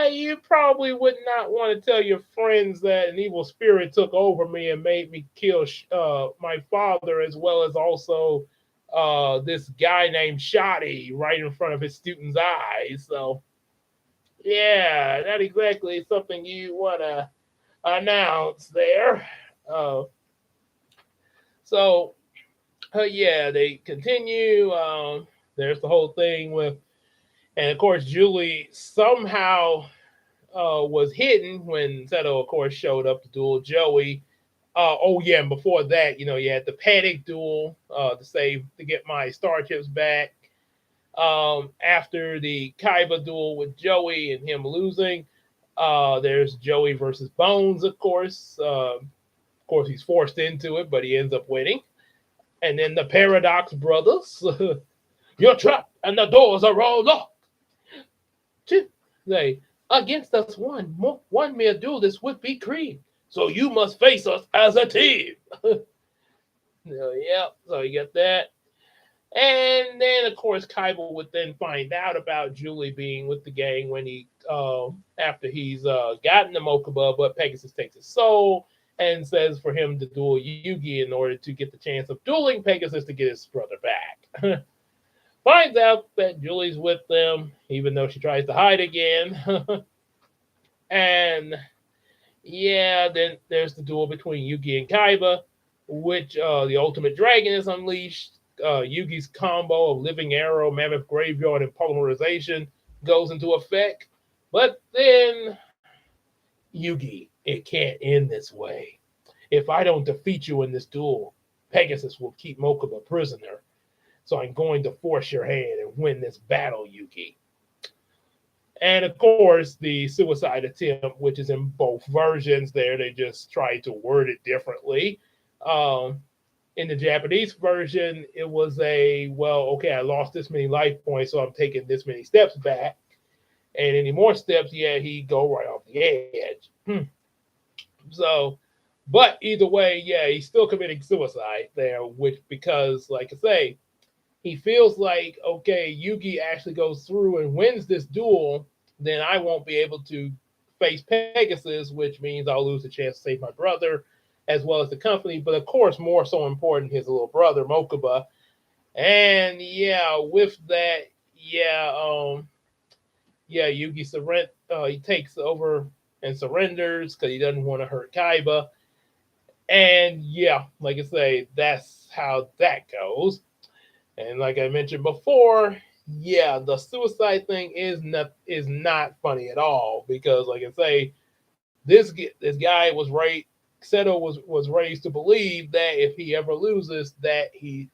you probably would not want to tell your friends that an evil spirit took over me and made me kill my father, as well as also this guy named Shoddy right in front of his student's eyes. So, yeah, not exactly something you want to announce there. Uh, so, yeah, they continue. There's the whole thing with, and of course, Julie somehow was hidden when Seto, of course, showed up to duel Joey. Oh yeah, and before that, you had the panic duel to get my star chips back. After the Kaiba duel with Joey and him losing, there's Joey versus Bones, of course. Of course, he's forced into it, but he ends up winning. And then the Paradox Brothers. You're trapped, and the doors are all locked. They against us one mere do this would be cream. So you must face us as a team. Yeah, so you get that. And then, of course, Kaiba would then find out about Julie being with the gang when after he's gotten the Mokuba, but Pegasus takes his soul and says for him to duel Yugi in order to get the chance of dueling Pegasus to get his brother back. Finds out that Julie's with them, even though she tries to hide again. And yeah, then there's the duel between Yugi and Kaiba, which the Ultimate Dragon is unleashed. Yugi's combo of Living Arrow, Mammoth Graveyard, and Polymerization goes into effect. But then, Yugi, it can't end this way. If I don't defeat you in this duel, Pegasus will keep Mokuba prisoner. So I'm going to force your hand and win this battle, Yugi. And of course, the suicide attempt, which is in both versions there, they just tried to word it differently. Um, in the Japanese version, it was okay, I lost this many life points, so I'm taking this many steps back. And any more steps, yeah, he'd go right off the edge. So, but either way, yeah, he's still committing suicide there, which because, like I say, he feels like, okay, Yugi actually goes through and wins this duel, then I won't be able to face Pegasus, which means I'll lose the chance to save my brother as well as the company. But of course, more so important, his little brother, Mokuba. And yeah, with that, Yugi he takes over and surrenders because he doesn't want to hurt Kaiba. And yeah, like I say, that's how that goes. And like I mentioned before, yeah, the suicide thing is not funny at all because, like I say, this guy was right. Seto was raised to believe that if he ever loses, that he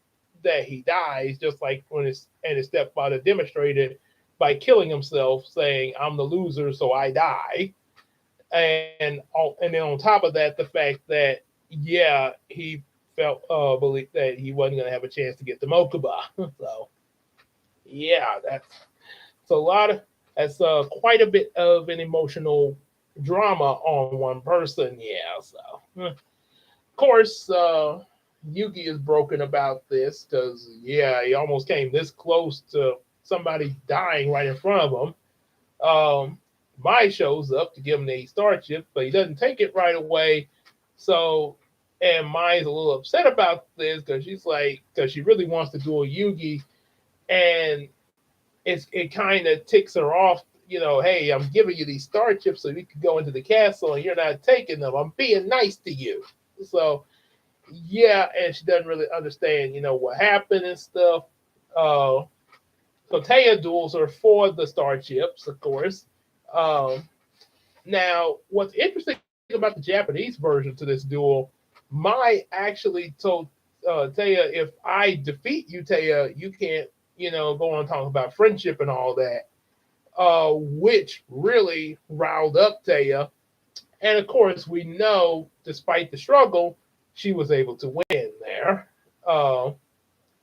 dies, just like when his and his stepfather demonstrated by killing himself, saying, "I'm the loser, so I die." And then on top of that, the fact that yeah, he felt believe that he wasn't going to have a chance to get the Mokuba. So yeah, that's a lot of that's quite a bit of an emotional drama on one person. Yeah, so of course Yugi is broken about this because yeah, he almost came this close to somebody dying right in front of him. Mai shows up to give him the star chip, but he doesn't take it right away. So, and Mai's a little upset about this because she's like, because she really wants to duel Yugi, and it kind of ticks her off. Hey, I'm giving you these star chips so you can go into the castle, and you're not taking them. I'm being nice to you. So, yeah, and she doesn't really understand, what happened and stuff. Uh, so Taya duels her for the star chips, of course. Um, Now, what's interesting about the Japanese version to this duel, Mai actually told Taya, if I defeat you, Taya, you can't, go on talking about friendship and all that, which really riled up Taya. And of course, we know, despite the struggle, she was able to win there, uh,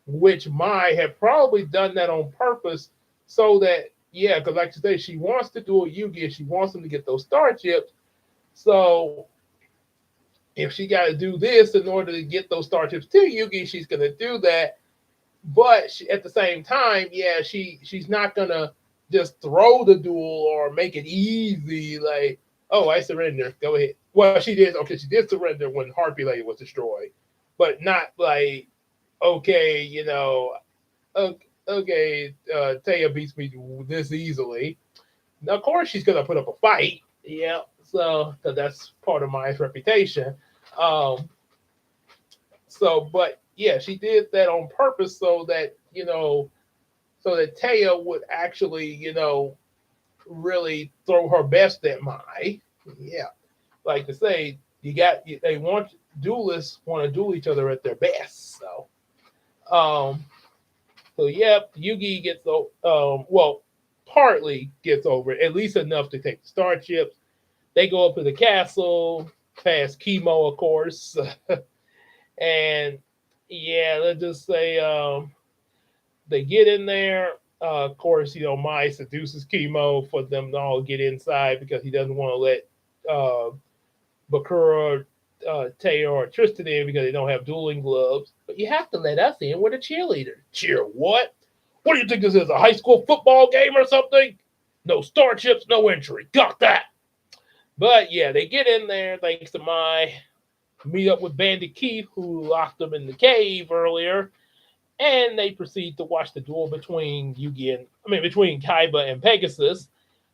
which Mai had probably done that on purpose so that, yeah, because like I say, she wants to do a Yugi and she wants him to get those star chips. So if she got to do this in order to get those star chips to Yugi, she's going to do that. But at the same time, yeah, she's not going to just throw the duel or make it easy. Like, oh, I surrender. Go ahead. Well, she did. Okay, she did surrender when Harpy Lady was destroyed, but not like, okay, okay, Taya beats me this easily. Now, of course, she's going to put up a fight. Yeah, so cause that's part of my reputation. Um, but yeah, she did that on purpose so that so that Taya would actually really throw her best at Mai. Yeah, like to say, they want duelists want to duel each other at their best. Um, so yep, Yugi gets well, partly gets over it, at least enough to take the star chips. They go up to the castle, past chemo, of course, and yeah, let's just say they get in there. Of course, Mai seduces chemo for them to all get inside because he doesn't want to let uh, Bakura, Teo, or Tristan in because they don't have dueling gloves. But you have to let us in with a cheerleader. Cheer what? What do you think this is, a high school football game or something? No star chips, no entry. Got that. But yeah, they get in there thanks to Mai, meet up with Bandit Keith, who locked them in the cave earlier, and they proceed to watch the duel between between Kaiba and Pegasus.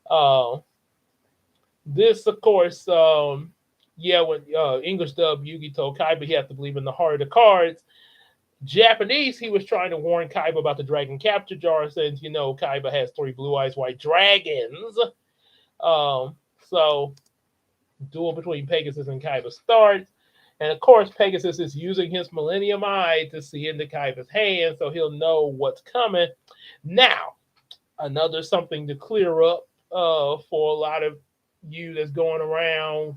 Uh, this, of course, yeah, when English dub Yugi told Kaiba he had to believe in the heart of the cards. Japanese, he was trying to warn Kaiba about the dragon capture jar since Kaiba has three blue eyes white dragons. So duel between Pegasus and Kaiba starts. And of course, Pegasus is using his Millennium Eye to see into Kaiba's hand so he'll know what's coming. Now, another something to clear up for a lot of you that's going around,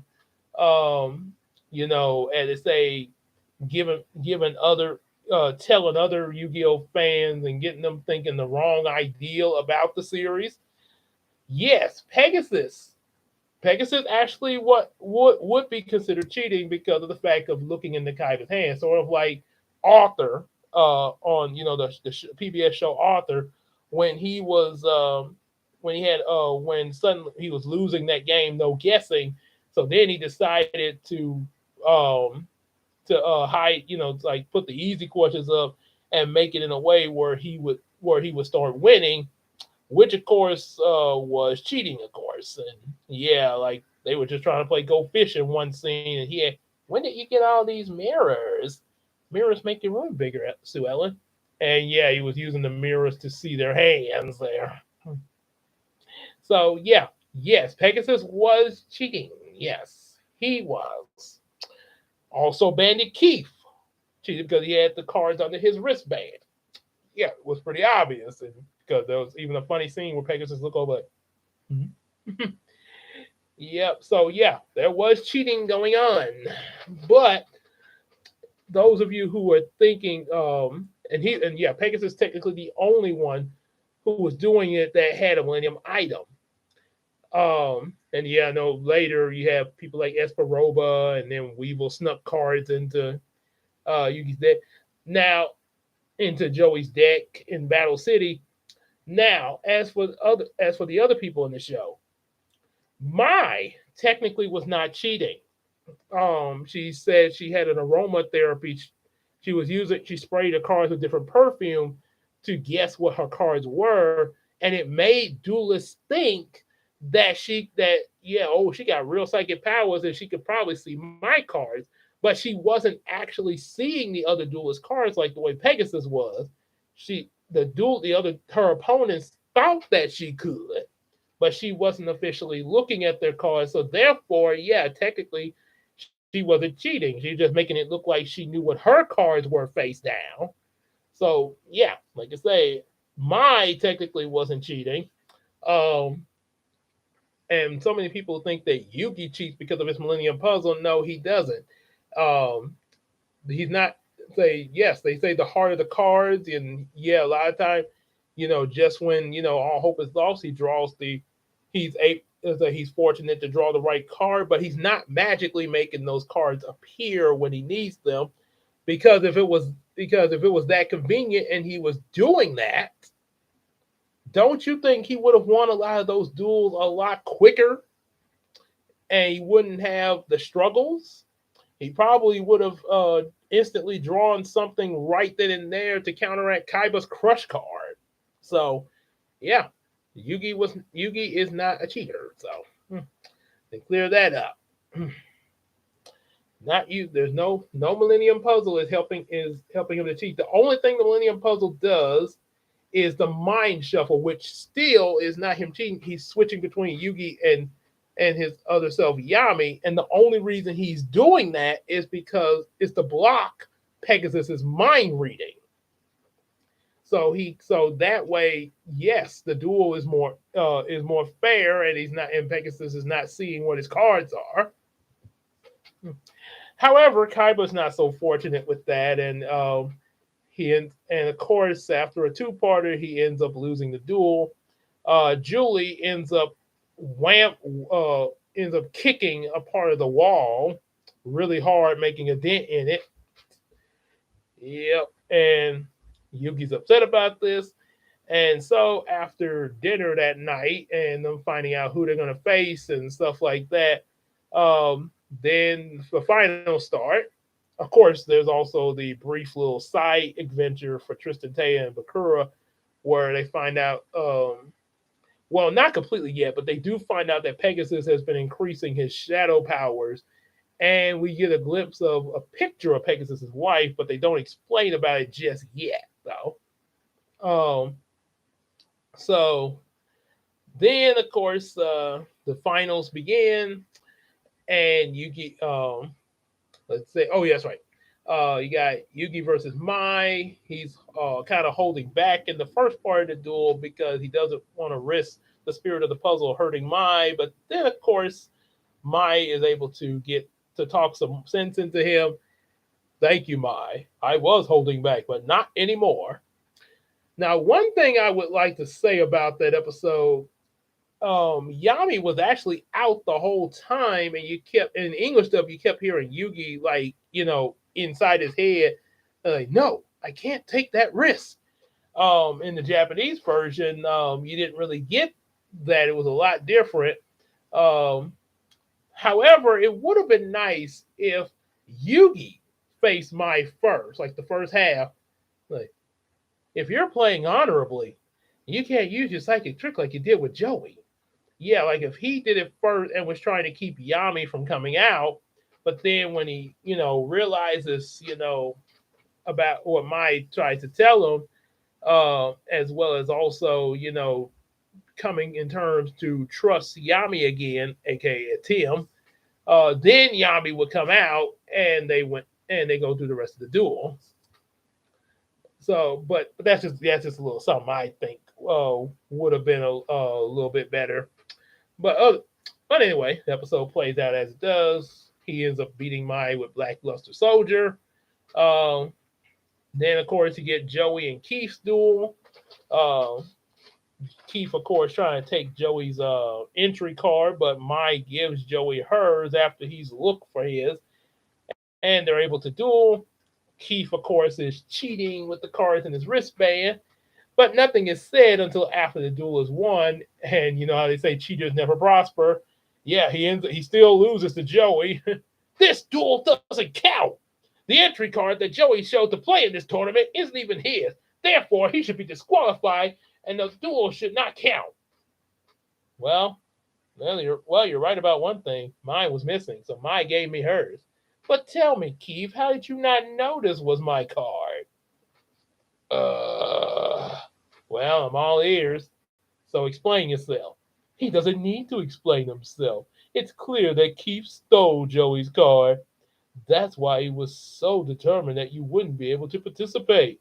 and it's a giving other telling other Yu-Gi-Oh fans and getting them thinking the wrong ideal about the series. Yes, Pegasus actually what would be considered cheating because of the fact of looking into Kaiba's hand, sort of like Arthur on the PBS show Arthur when he was when he had when suddenly he was losing that game, no guessing. So then he decided um, to hide, like put the easy questions up and make it in a way where he would start winning, which of course was cheating, of course. And yeah, like they were just trying to play go fish in one scene, and he had, when did you get all these mirrors? Mirrors make your room bigger, Sue Ellen. And yeah, he was using the mirrors to see their hands there. So yeah, yes, Pegasus was cheating. Yes, he was. Also, Bandit Keith cheated because he had the cards under his wristband. yeah, it was pretty obvious, and because there was even a funny scene where Pegasus looked over like, hmm. Yep. So yeah, there was cheating going on, but those of you who are thinking, and yeah, Pegasus is technically the only one who was doing it that had a Millennium item. And yeah, I know later you have people like Esperoba, and then Weevil snuck cards into Yugi's deck. Now into Joey's deck in Battle City. Now, as for the other people in the show, Mai technically was not cheating. She said she had an aromatherapy. She sprayed her cards with different perfume to guess what her cards were, and it made duelists think that yeah, oh, she got real psychic powers and she could probably see my cards, but she wasn't actually seeing the other duelist cards like the way Pegasus was. The other her opponents thought that she could, but she wasn't officially looking at their cards. So therefore, yeah, technically she wasn't cheating. She was just making it look like she knew what her cards were face down. So yeah, like I say, Mai technically wasn't cheating. Um, and so many people think that Yugi cheats because of his Millennium Puzzle. No, he doesn't. Um, he's not. Say yes, they say the heart of the cards, and yeah, a lot of time, just when all hope is lost, he draws the. He's fortunate to draw the right card, but he's not magically making those cards appear when he needs them. Because if it was that convenient and he was doing that, don't you think he would have won a lot of those duels a lot quicker, and he wouldn't have the struggles? He probably would have instantly drawn something right then and there to counteract Kaiba's crush card. So yeah, Yugi is not a cheater. So they clear that up. Not you. There's no Millennium Puzzle is helping him to cheat. The only thing the Millennium Puzzle does is the mind shuffle, which still is not him cheating. He's switching between Yugi and his other self Yami, and the only reason he's doing that is because it's to block Pegasus's mind reading. So that way, yes, the duel is more fair, and Pegasus is not seeing what his cards are. However, Kaiba's not so fortunate with that, and and of course, after a two-parter, he ends up losing the duel. Julie wham ends up kicking a part of the wall really hard, making a dent in it. Yep, and Yuki's upset about this. And so after dinner that night, and them finding out who they're gonna face and stuff like that, then the finals start. Of course, there's also the brief little side adventure for Tristan Taya and Bakura, where they find out, well, not completely yet, but they do find out that Pegasus has been increasing his shadow powers, and we get a glimpse of a picture of Pegasus's wife, but they don't explain about it just yet, though. Um, so then, of course, the finals begin, and Yugi, let's say, oh, yeah, that's right. You got Yugi versus Mai. He's kind of holding back in the first part of the duel because he doesn't want to risk the spirit of the puzzle hurting Mai. But then, of course, Mai is able to get to talk some sense into him. Thank you, Mai. I was holding back, but not anymore. Now, one thing I would like to say about that episode, Yami was actually out the whole time, and you kept in English dub, you kept hearing Yugi like inside his head, like, "No, I can't take that risk." In the Japanese version, you didn't really get that; it was a lot different. Um, However, it would have been nice if Yugi faced Mai first, like the first half. Like, if you're playing honorably, you can't use your psychic trick like you did with Joey. Yeah, like if he did it first and was trying to keep Yami from coming out, but then when he, realizes, about what Mai tried to tell him, as well as also, coming in terms to trust Yami again, aka Tim, then Yami would come out and they go through the rest of the duel. But that's just a little something I think would have been a little bit better. But but anyway, the episode plays out as it does. He ends up beating Mai with Blackluster Soldier. Um, then of course you get Joey and Keith's duel. Uh, Keith, of course, trying to take Joey's entry card, but Mai gives Joey hers after he's looked for his, and they're able to duel. Keith, of course, is cheating with the cards in his wristband, but nothing is said until after the duel is won. And you know how they say cheaters never prosper. Yeah, he still loses to Joey. This duel doesn't count. The entry card that Joey showed to play in this tournament isn't even his. Therefore, he should be disqualified, and the duel should not count. Well, you're right about one thing. Mine was missing, so Mai gave me hers. But tell me, Keith, how did you not know this was my card? Uh, well, I'm all ears. So explain yourself. He doesn't need to explain himself. It's clear that Keith stole Joey's card. That's why he was so determined that you wouldn't be able to participate.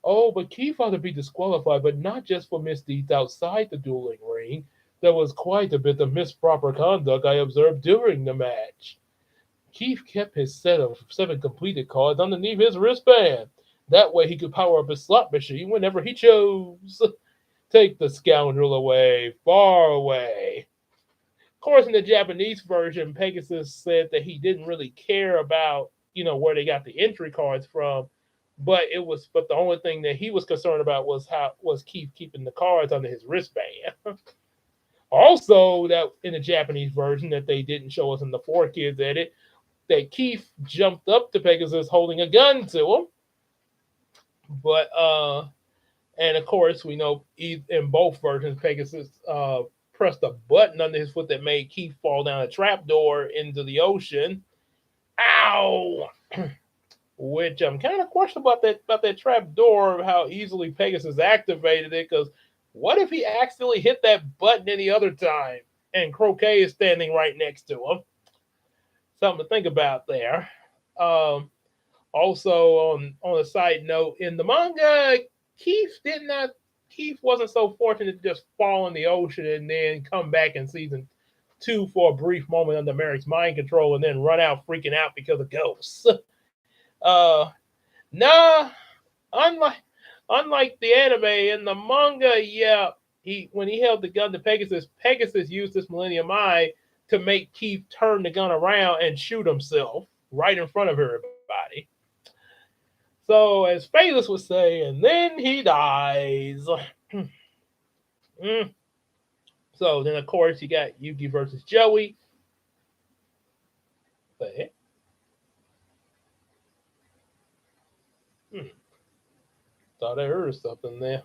Oh, but Keith ought to be disqualified, but not just for misdeeds outside the dueling ring. There was quite a bit of misproper conduct I observed during the match. Keith kept his set of 7 completed cards underneath his wristband. That way he could power up his slot machine whenever he chose. Take the scoundrel away, far away. Of course, in the Japanese version, Pegasus said that he didn't really care about, where they got the entry cards from, but the only thing that he was concerned about was how was Keith keeping the cards under his wristband. Also, that in the Japanese version that they didn't show us in the 4 Kids edit, that Keith jumped up to Pegasus holding a gun to him. But and of course we know in both versions Pegasus pressed a button under his foot that made Keith fall down a trapdoor into the ocean. Ow! Which I'm kind of questioning about that trap door, how easily Pegasus activated it. Because what if he accidentally hit that button any other time, and Croquet is standing right next to him? Something to think about there. Um, Also, on a side note, in the manga, Keith wasn't so fortunate to just fall in the ocean and then come back in season 2 for a brief moment under Merrick's mind control and then run out freaking out because of ghosts. Uh, nah, unlike unlike the anime in the manga, yeah, when he held the gun to Pegasus, Pegasus used this Millennium Eye to make Keith turn the gun around and shoot himself right in front of everybody. So, as Phalus would say, and then he dies. Mm. So then, of course, you got Yugi versus Joey. But, hmm, thought I heard something there.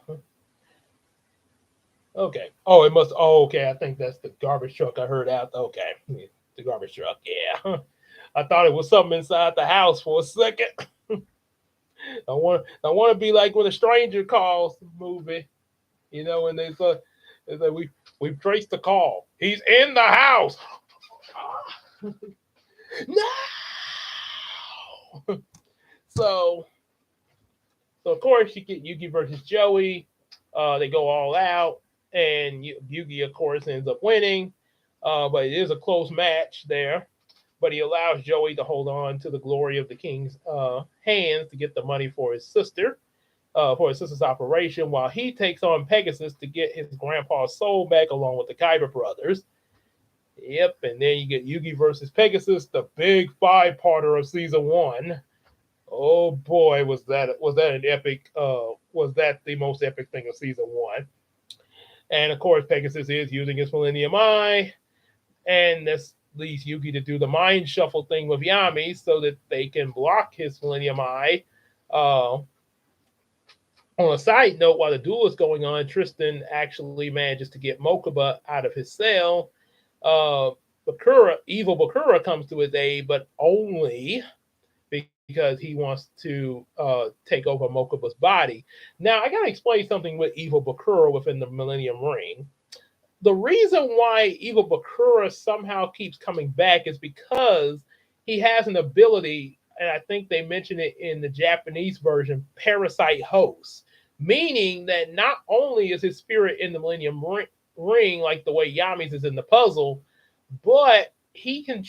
Okay. Oh, it must. Oh, okay. I think that's the garbage truck I heard out. Okay, the garbage truck. Yeah. I thought it was something inside the house for a second. I want to be like when a stranger calls movie. When they say we've traced the call. He's in the house. No. So so of course you get Yugi versus Joey. They go all out, and Yugi of course ends up winning. But it is a close match there. But he allows Joey to hold on to the glory of the king's hands to get the money for his sister's operation, while he takes on Pegasus to get his grandpa's soul back along with the Kyber brothers. Yep, and then you get Yugi versus Pegasus, the big 5-parter of season 1. Oh boy, was that an epic? Was that the most epic thing of season 1? And of course, Pegasus is using his Millennium Eye, and this leads Yugi to do the mind shuffle thing with Yami so that they can block his Millennium Eye. On a side note, while the duel is going on, Tristan actually manages to get Mokuba out of his cell. Evil Bakura comes to his aid, but only because he wants to take over Mokuba's body. Now, I gotta explain something with Evil Bakura within the Millennium Ring. The reason why Evil Bakura somehow keeps coming back is because he has an ability. and I think they mention it in the Japanese version, parasite host, meaning that not only is his spirit in the Ring like the way Yami's is in the puzzle, but he can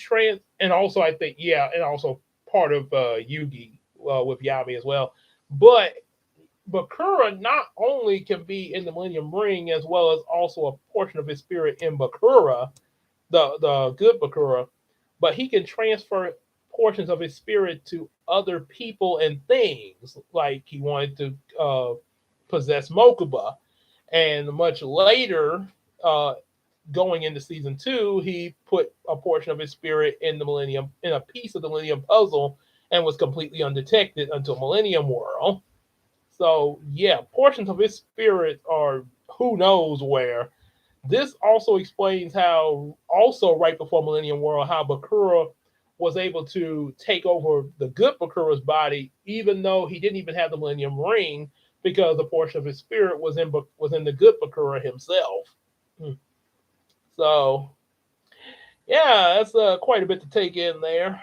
and also I think yeah, and also part of Yugi with Yami as well. But Bakura not only can be in the Millennium Ring as well as also a portion of his spirit in Bakura, the good Bakura, but he can transfer portions of his spirit to other people and things. Like he wanted to possess Mokuba, and much later, uh, going into season two, he put a portion of his spirit in the Millennium in a piece of the Millennium Puzzle, and was completely undetected until Millennium World. So yeah, portions of his spirit are who knows where. This also explains how, also right before Millennium World, how Bakura was able to take over the good Bakura's body, even though he didn't even have the Millennium Ring, because a portion of his spirit was in the good Bakura himself. Hmm. So yeah, that's quite a bit to take in there.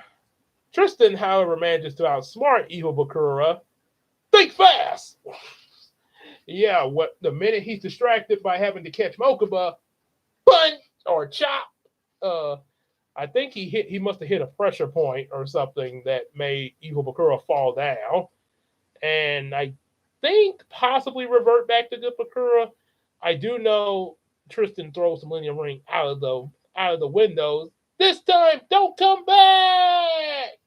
Tristan, however, manages to outsmart evil Bakura. Think fast. Yeah, what the minute he's distracted by having to catch Mokuba, punch or chop. Uh, I think he must have hit a pressure point or something that made Evil Bakura fall down, and I think possibly revert back to good Bakura. I do know Tristan throws the Millennium Ring out of the windows. This time, don't come back.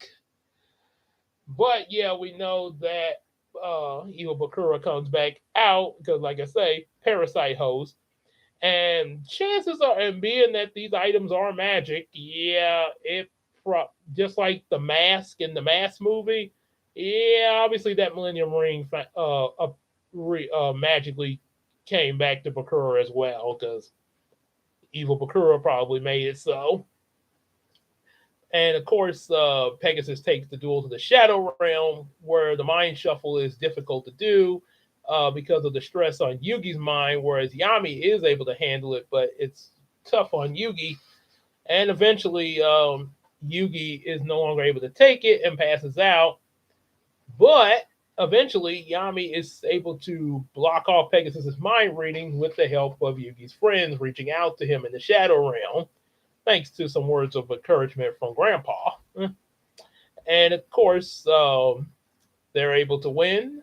But yeah, we know that Evil Bakura comes back out because, like I say, parasite host. And chances are, and being that these items are magic, yeah, just like the mask in the Mask movie, yeah, obviously that Millennium Ring magically came back to Bakura as well, because evil Bakura probably made it so. And of course, Pegasus takes the duel to the Shadow Realm, where the mind shuffle is difficult to do because of the stress on Yugi's mind, whereas Yami is able to handle it, but it's tough on Yugi. And eventually, Yugi is no longer able to take it and passes out. But eventually, Yami is able to block off Pegasus's mind reading with the help of Yugi's friends reaching out to him in the Shadow Realm, thanks to some words of encouragement from Grandpa. And of course, they're able to win,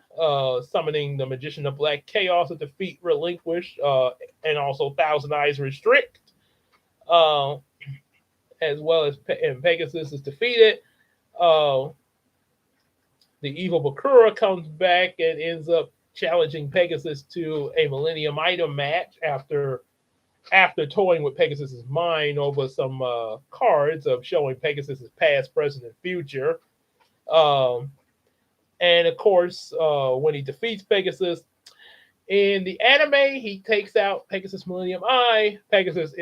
summoning the Magician of Black Chaos to defeat Relinquish, and also Thousand Eyes Restrict, uh, as well as and Pegasus is defeated. Uh, the evil Bakura comes back and ends up challenging Pegasus to a Millennium Item match after toying with Pegasus's mind over some cards of showing Pegasus's past, present, and future. Um, and of course, when he defeats Pegasus in the anime, he takes out Pegasus Millennium Eye. Pegasus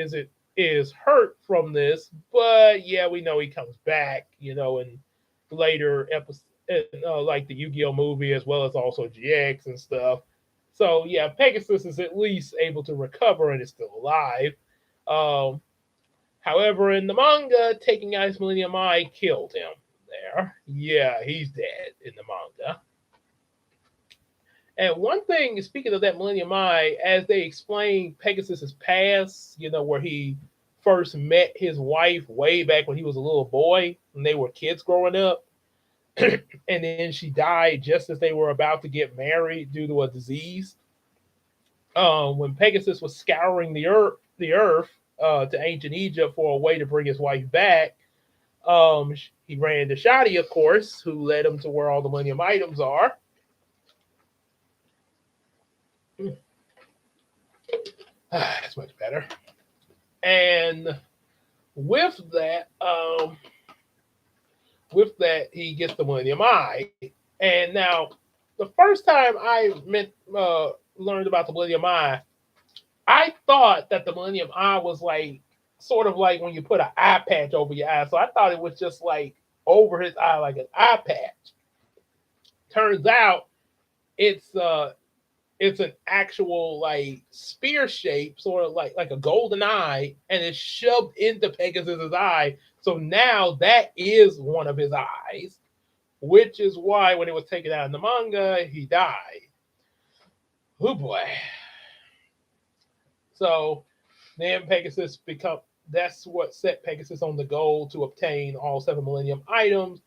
is hurt from this, but yeah, we know he comes back. In later episodes, like the Yu-Gi-Oh movie, as well as also GX and stuff. So yeah, Pegasus is at least able to recover and is still alive. Um, However, in the manga, taking out his Millennium Eye killed him. There, yeah, he's dead in the manga. And one thing, speaking of that Millennium Eye, as they explain Pegasus's past, where he first met his wife way back when he was a little boy, when they were kids growing up, and then she died just as they were about to get married due to a disease. When Pegasus was scouring the earth to ancient Egypt for a way to bring his wife back, he ran into Shadi, of course, who led him to where all the Millennium items are. That's much better. And with that, he gets the Millennium Eye. And now, the first time learned about the Millennium Eye, I thought that the Millennium Eye was like sort of like when you put an eye patch over your eye. So I thought it was just like over his eye, like an eye patch. Turns out it's it's an actual like spear shape, sort of like a golden eye, and it's shoved into Pegasus's eye. So now that is one of his eyes. which is why when it was taken out in the manga, he died. Oh boy. So then Pegasus become that's what set Pegasus on the goal to obtain all seven Millennium items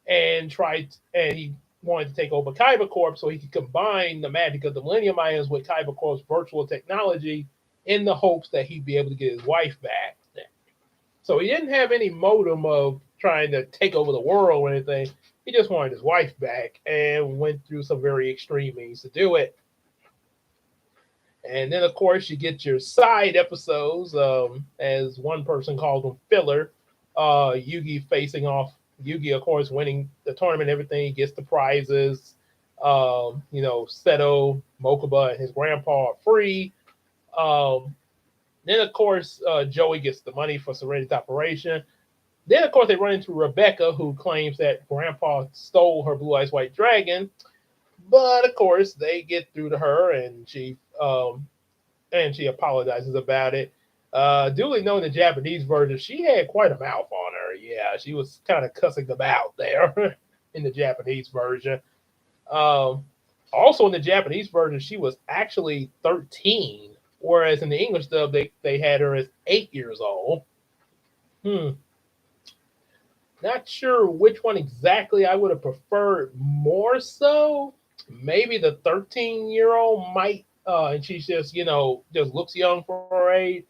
and he wanted to take over Kyber Corp so he could combine the magic of the Millennium items with Kyber Corp's virtual technology in the hopes that he'd be able to get his wife back. So he didn't have any modem of trying to take over the world or anything. He just wanted his wife back and went through some very extreme means to do it. And then, of course, you get your side episodes, as one person called them filler. Yugi facing off. Yugi, of course, winning the tournament, everything. He gets the prizes. Seto, Mokuba, and his grandpa are free. Um, then, of course, Joey gets the money for Serenity Operation. Then, of course, they run into Rebecca, who claims that Grandpa stole her Blue Eyes White Dragon. But of course, they get through to her, and she apologizes about it. Duly known in the Japanese version, she had quite a mouth on her. Yeah, she was kind of cussing them out there in the Japanese version. Um, Also, in the Japanese version, she was actually 13, whereas in the English dub, they had her as 8 years old. Hmm. Not sure which one exactly I would have preferred more so. Maybe the 13-year-old might, and she's just, just looks young for her age,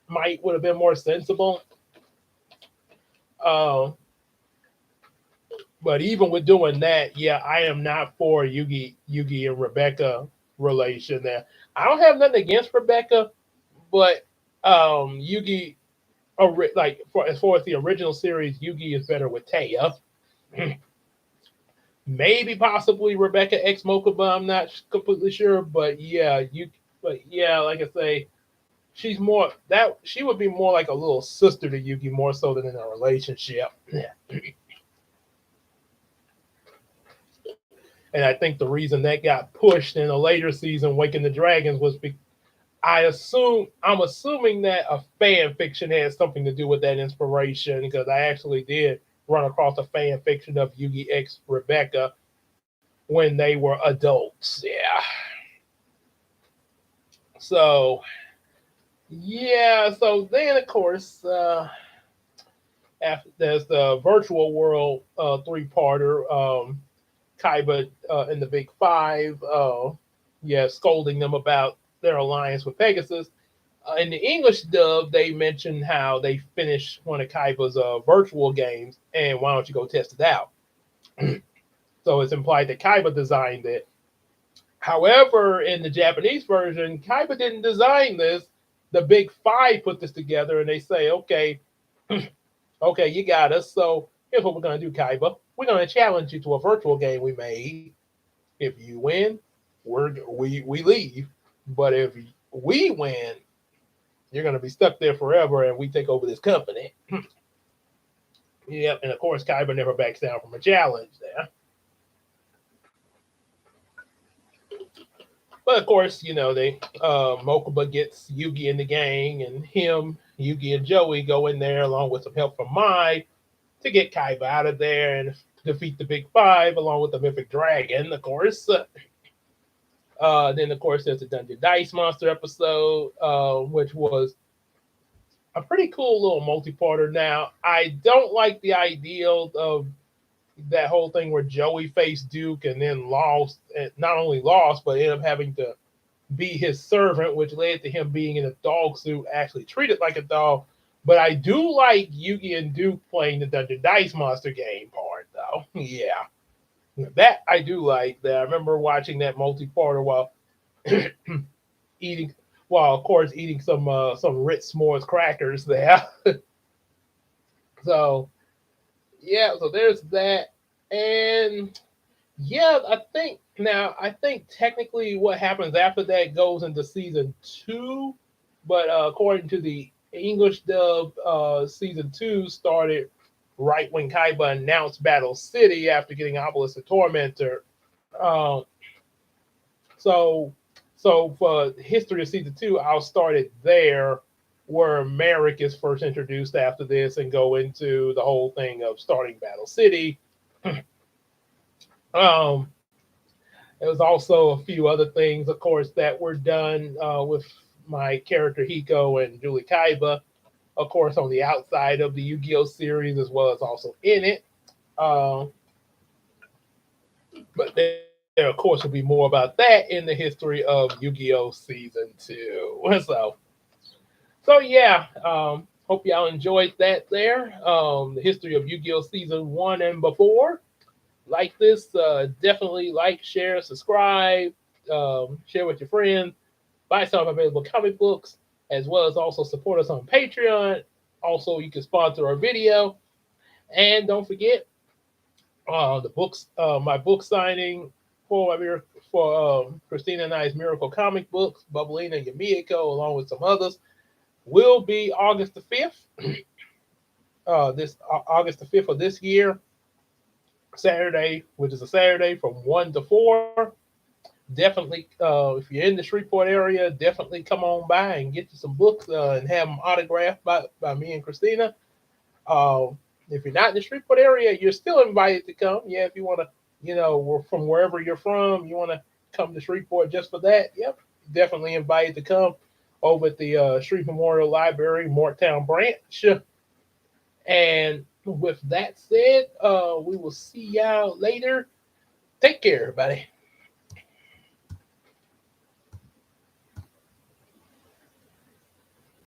might would have been more sensible. Uh, but even with doing that, yeah, I am not for Yugi and Rebecca relation there. I don't have nothing against Rebecca, but Yugi, like for as far as the original series, Yugi is better with Taya. Maybe possibly Rebecca X Mokuba. I'm not completely sure, but yeah, like I say, she's more that she would be more like a little sister to Yugi more so than in a relationship. And I think the reason that got pushed in a later season, Waking the Dragons, was I'm assuming that a fan fiction has something to do with that inspiration because I actually did run across a fan fiction of Yugi X Rebecca when they were adults. Yeah. So yeah. So then of course after there's the virtual world three-parter. Kaiba and the Big Five, yeah, scolding them about their alliance with Pegasus. In the English dub, they mentioned how they finished one of Kaiba's virtual games, and why don't you go test it out? So it's implied that Kaiba designed it. However, in the Japanese version, Kaiba didn't design this. The Big Five put this together, and they say, okay, okay, you got us. So here's what we're going to do, Kaiba. We're going to challenge you to a virtual game we made. If you win, we leave. But if we win, you're going to be stuck there forever, and we take over this company. Yep, and of course, Kaiba never backs down from a challenge there. But of course, they Mokuba gets Yugi in the gang, and Yugi, and Joey go in there along with some help from Mai to get Kaiba out of there and defeat the Big Five along with the Mythic Dragon, of course. Then, of course, there's the Dungeon Dice Monster episode, which was a pretty cool little multi-parter. Now, I don't like the idea of that whole thing where Joey faced Duke and then lost, and not only lost, but ended up having to be his servant, which led to him being in a dog suit, actually treated like a dog. But I do like Yugi and Duke playing the Dungeon Dice Monster game part, though. Yeah. That I do like. That I remember watching that multi-parter while eating, while of course eating some Ritz s'mores crackers there. So yeah, so there's that, and yeah, I think technically what happens after that goes into season two, but according to the English dub, season two started right when Kaiba announced Battle City after getting Obelisk the Tormentor. Um, So, so for history of season two, I'll start it there, where Merrick is first introduced after this, and go into the whole thing of starting Battle City. Um, there was also a few other things, of course, that were done with my character Hiko and Julie Kaiba, of course, on the outside of the Yu-Gi-Oh series as well as also in it. Uh, but there, of course, will be more about that in the history of Yu-Gi-Oh season two. So yeah, hope y'all enjoyed that there. The history of Yu-Gi-Oh season one and before. Like this, definitely like, share, subscribe, share with your friends, buy some available comic books, as well as also support us on Patreon. Also, you can sponsor our video, and don't forget the books, my book signing for Christina and I's Miracle Comic Books, Bubbleina and Yamiko, along with some others, will be August the 5th. This August the 5th of this year, Saturday, which is a Saturday from 1 to 4. Definitely, if you're in the Shreveport area, definitely come on by and get you some books and have them autographed by me and Christina. If you're not in the Shreveport area, you're still invited to come. Yeah, if you want to, from wherever you're from, you want to come to Shreveport just for that. Yep, definitely invited to come over at the Shreve Memorial Library, Moretown branch. And with that said, we will see y'all later. Take care, everybody.